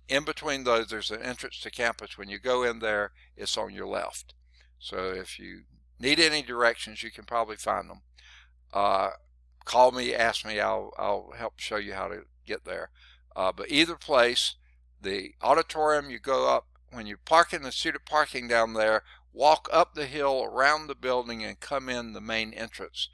in between those there's an entrance to campus. When you go in there, it's on your left. So if you need any directions, you can probably find them. Call me, ask me, I'll help show you how to get there. But either place, the auditorium, you go up, when you park in the student parking down there, walk up the hill around the building and come in the main entrance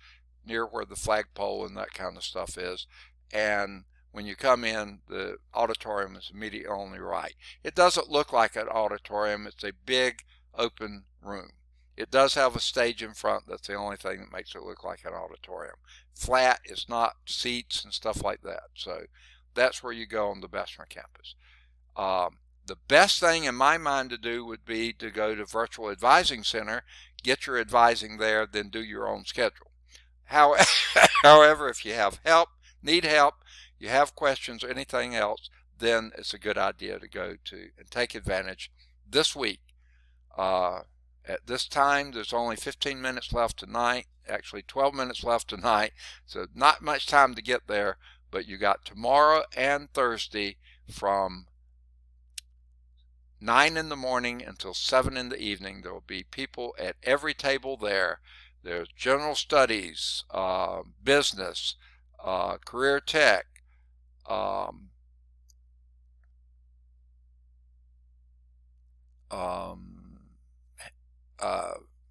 near where the flagpole and that kind of stuff is. And when you come in, the auditorium is immediately on the right. It doesn't look like an auditorium. It's a big open room. It does have a stage in front. That's the only thing that makes it look like an auditorium. Flat, it's not seats and stuff like that. So that's where you go on the Bessemer campus. The best thing in my mind to do would be to go to Virtual Advising Center, get your advising there, then do your own schedule. However, if you have help, need help, you have questions or anything else, then it's a good idea to go to and take advantage this week. At this time, there's only 15 minutes left tonight, actually 12 minutes left tonight, so not much time to get there, but you got tomorrow and Thursday from 9 in the morning until 7 in the evening. There will be people at every table there. There's general studies, business, career tech,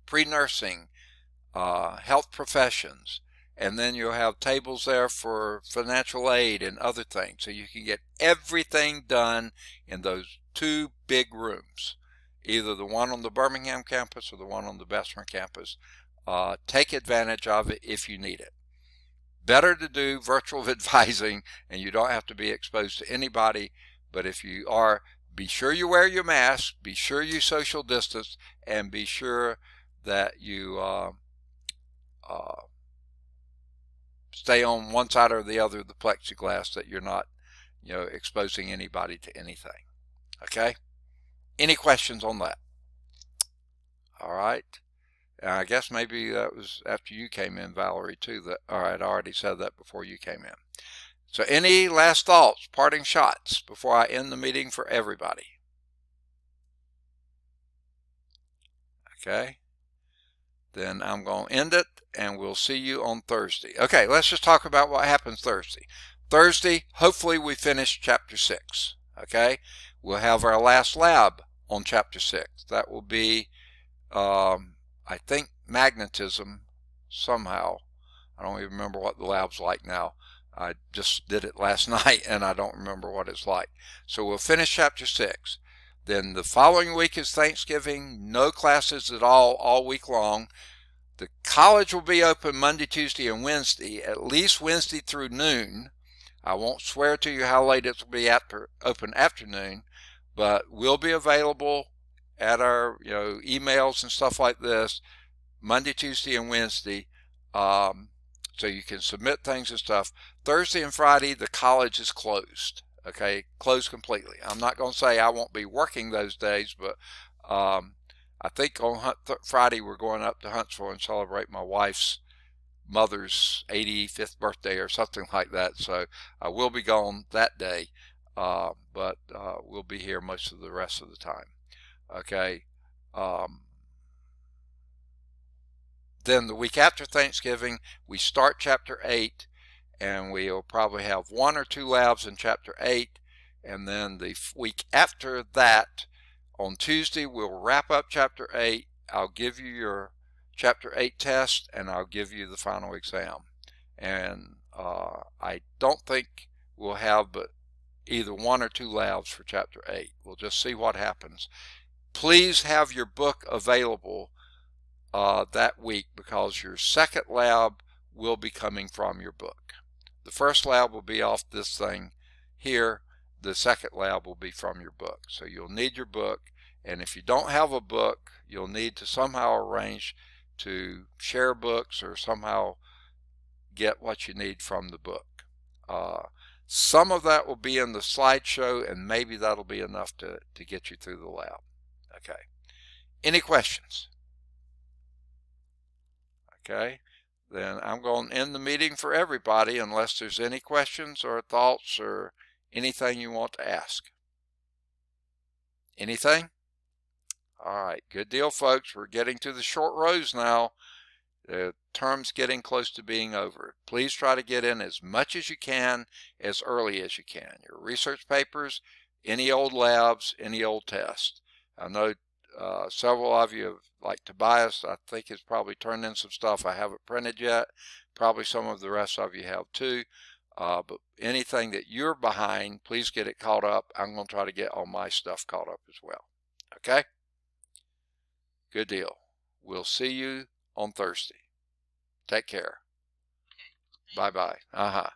pre-nursing, health professions, and then you'll have tables there for financial aid and other things. So you can get everything done in those two big rooms, either the one on the Birmingham campus or the one on the Bessemer campus. Take advantage of it if you need it. Better to do virtual advising and you don't have to be exposed to anybody, but if you are, be sure you wear your mask, be sure you social distance, and be sure that you stay on one side or the other of the plexiglass, that you're not, exposing anybody to anything. Okay? Any questions on that? All right. And I guess maybe that was after you came in, Valerie, too. All right, I already said that before you came in. So any last thoughts, parting shots before I end the meeting for everybody? Okay. Then I'm going to end it, and we'll see you on Thursday. Okay, let's just talk about what happens Thursday. Thursday, hopefully we finish Chapter 6. Okay? We'll have our last lab on Chapter 6. That will be, I think, magnetism somehow. I don't even remember what the lab's like now. I just did it last night, and I don't remember what it's like. So we'll finish Chapter 6. Then the following week is Thanksgiving. No classes at all week long. The college will be open Monday, Tuesday, and Wednesday, at least Wednesday through noon. I won't swear to you how late it will be open afternoon, but we'll be available at our emails and stuff like this Monday, Tuesday, and Wednesday. So you can submit things and stuff. Thursday and Friday, the college is closed. Okay, closed completely. I'm not going to say I won't be working those days, but I think on Friday we're going up to Huntsville and celebrate my wife's mother's 85th birthday or something like that. So I will be gone that day, but we'll be here most of the rest of the time. Okay. Then the week after Thanksgiving, we start Chapter 8, and we'll probably have 1 or 2 labs in Chapter 8. And then the week after that, on Tuesday, we'll wrap up Chapter 8. I'll give you your Chapter 8 test, and I'll give you the final exam. And I don't think we'll have but either 1 or 2 labs for Chapter 8. We'll just see what happens. Please have your book available that week, because your second lab will be coming from your book. The first lab will be off this thing here. The second lab will be from your book. So you'll need your book, and if you don't have a book, you'll need to somehow arrange to share books or somehow get what you need from the book. Some of that will be in the slideshow, and maybe that'll be enough to get you through the lab. Okay. Any questions? Okay. Then I'm going to end the meeting for everybody unless there's any questions or thoughts or anything you want to ask. Anything? All right. Good deal, folks. We're getting to the short rows now. The term's getting close to being over. Please try to get in as much as you can, as early as you can. Your research papers, any old labs, any old tests. I know several of you, like Tobias, I think has probably turned in some stuff I haven't printed yet. Probably some of the rest of you have too. But anything that you're behind, please get it caught up. I'm going to try to get all my stuff caught up as well. Okay? Good deal. We'll see you on Thursday. Take care. Okay. Bye-bye.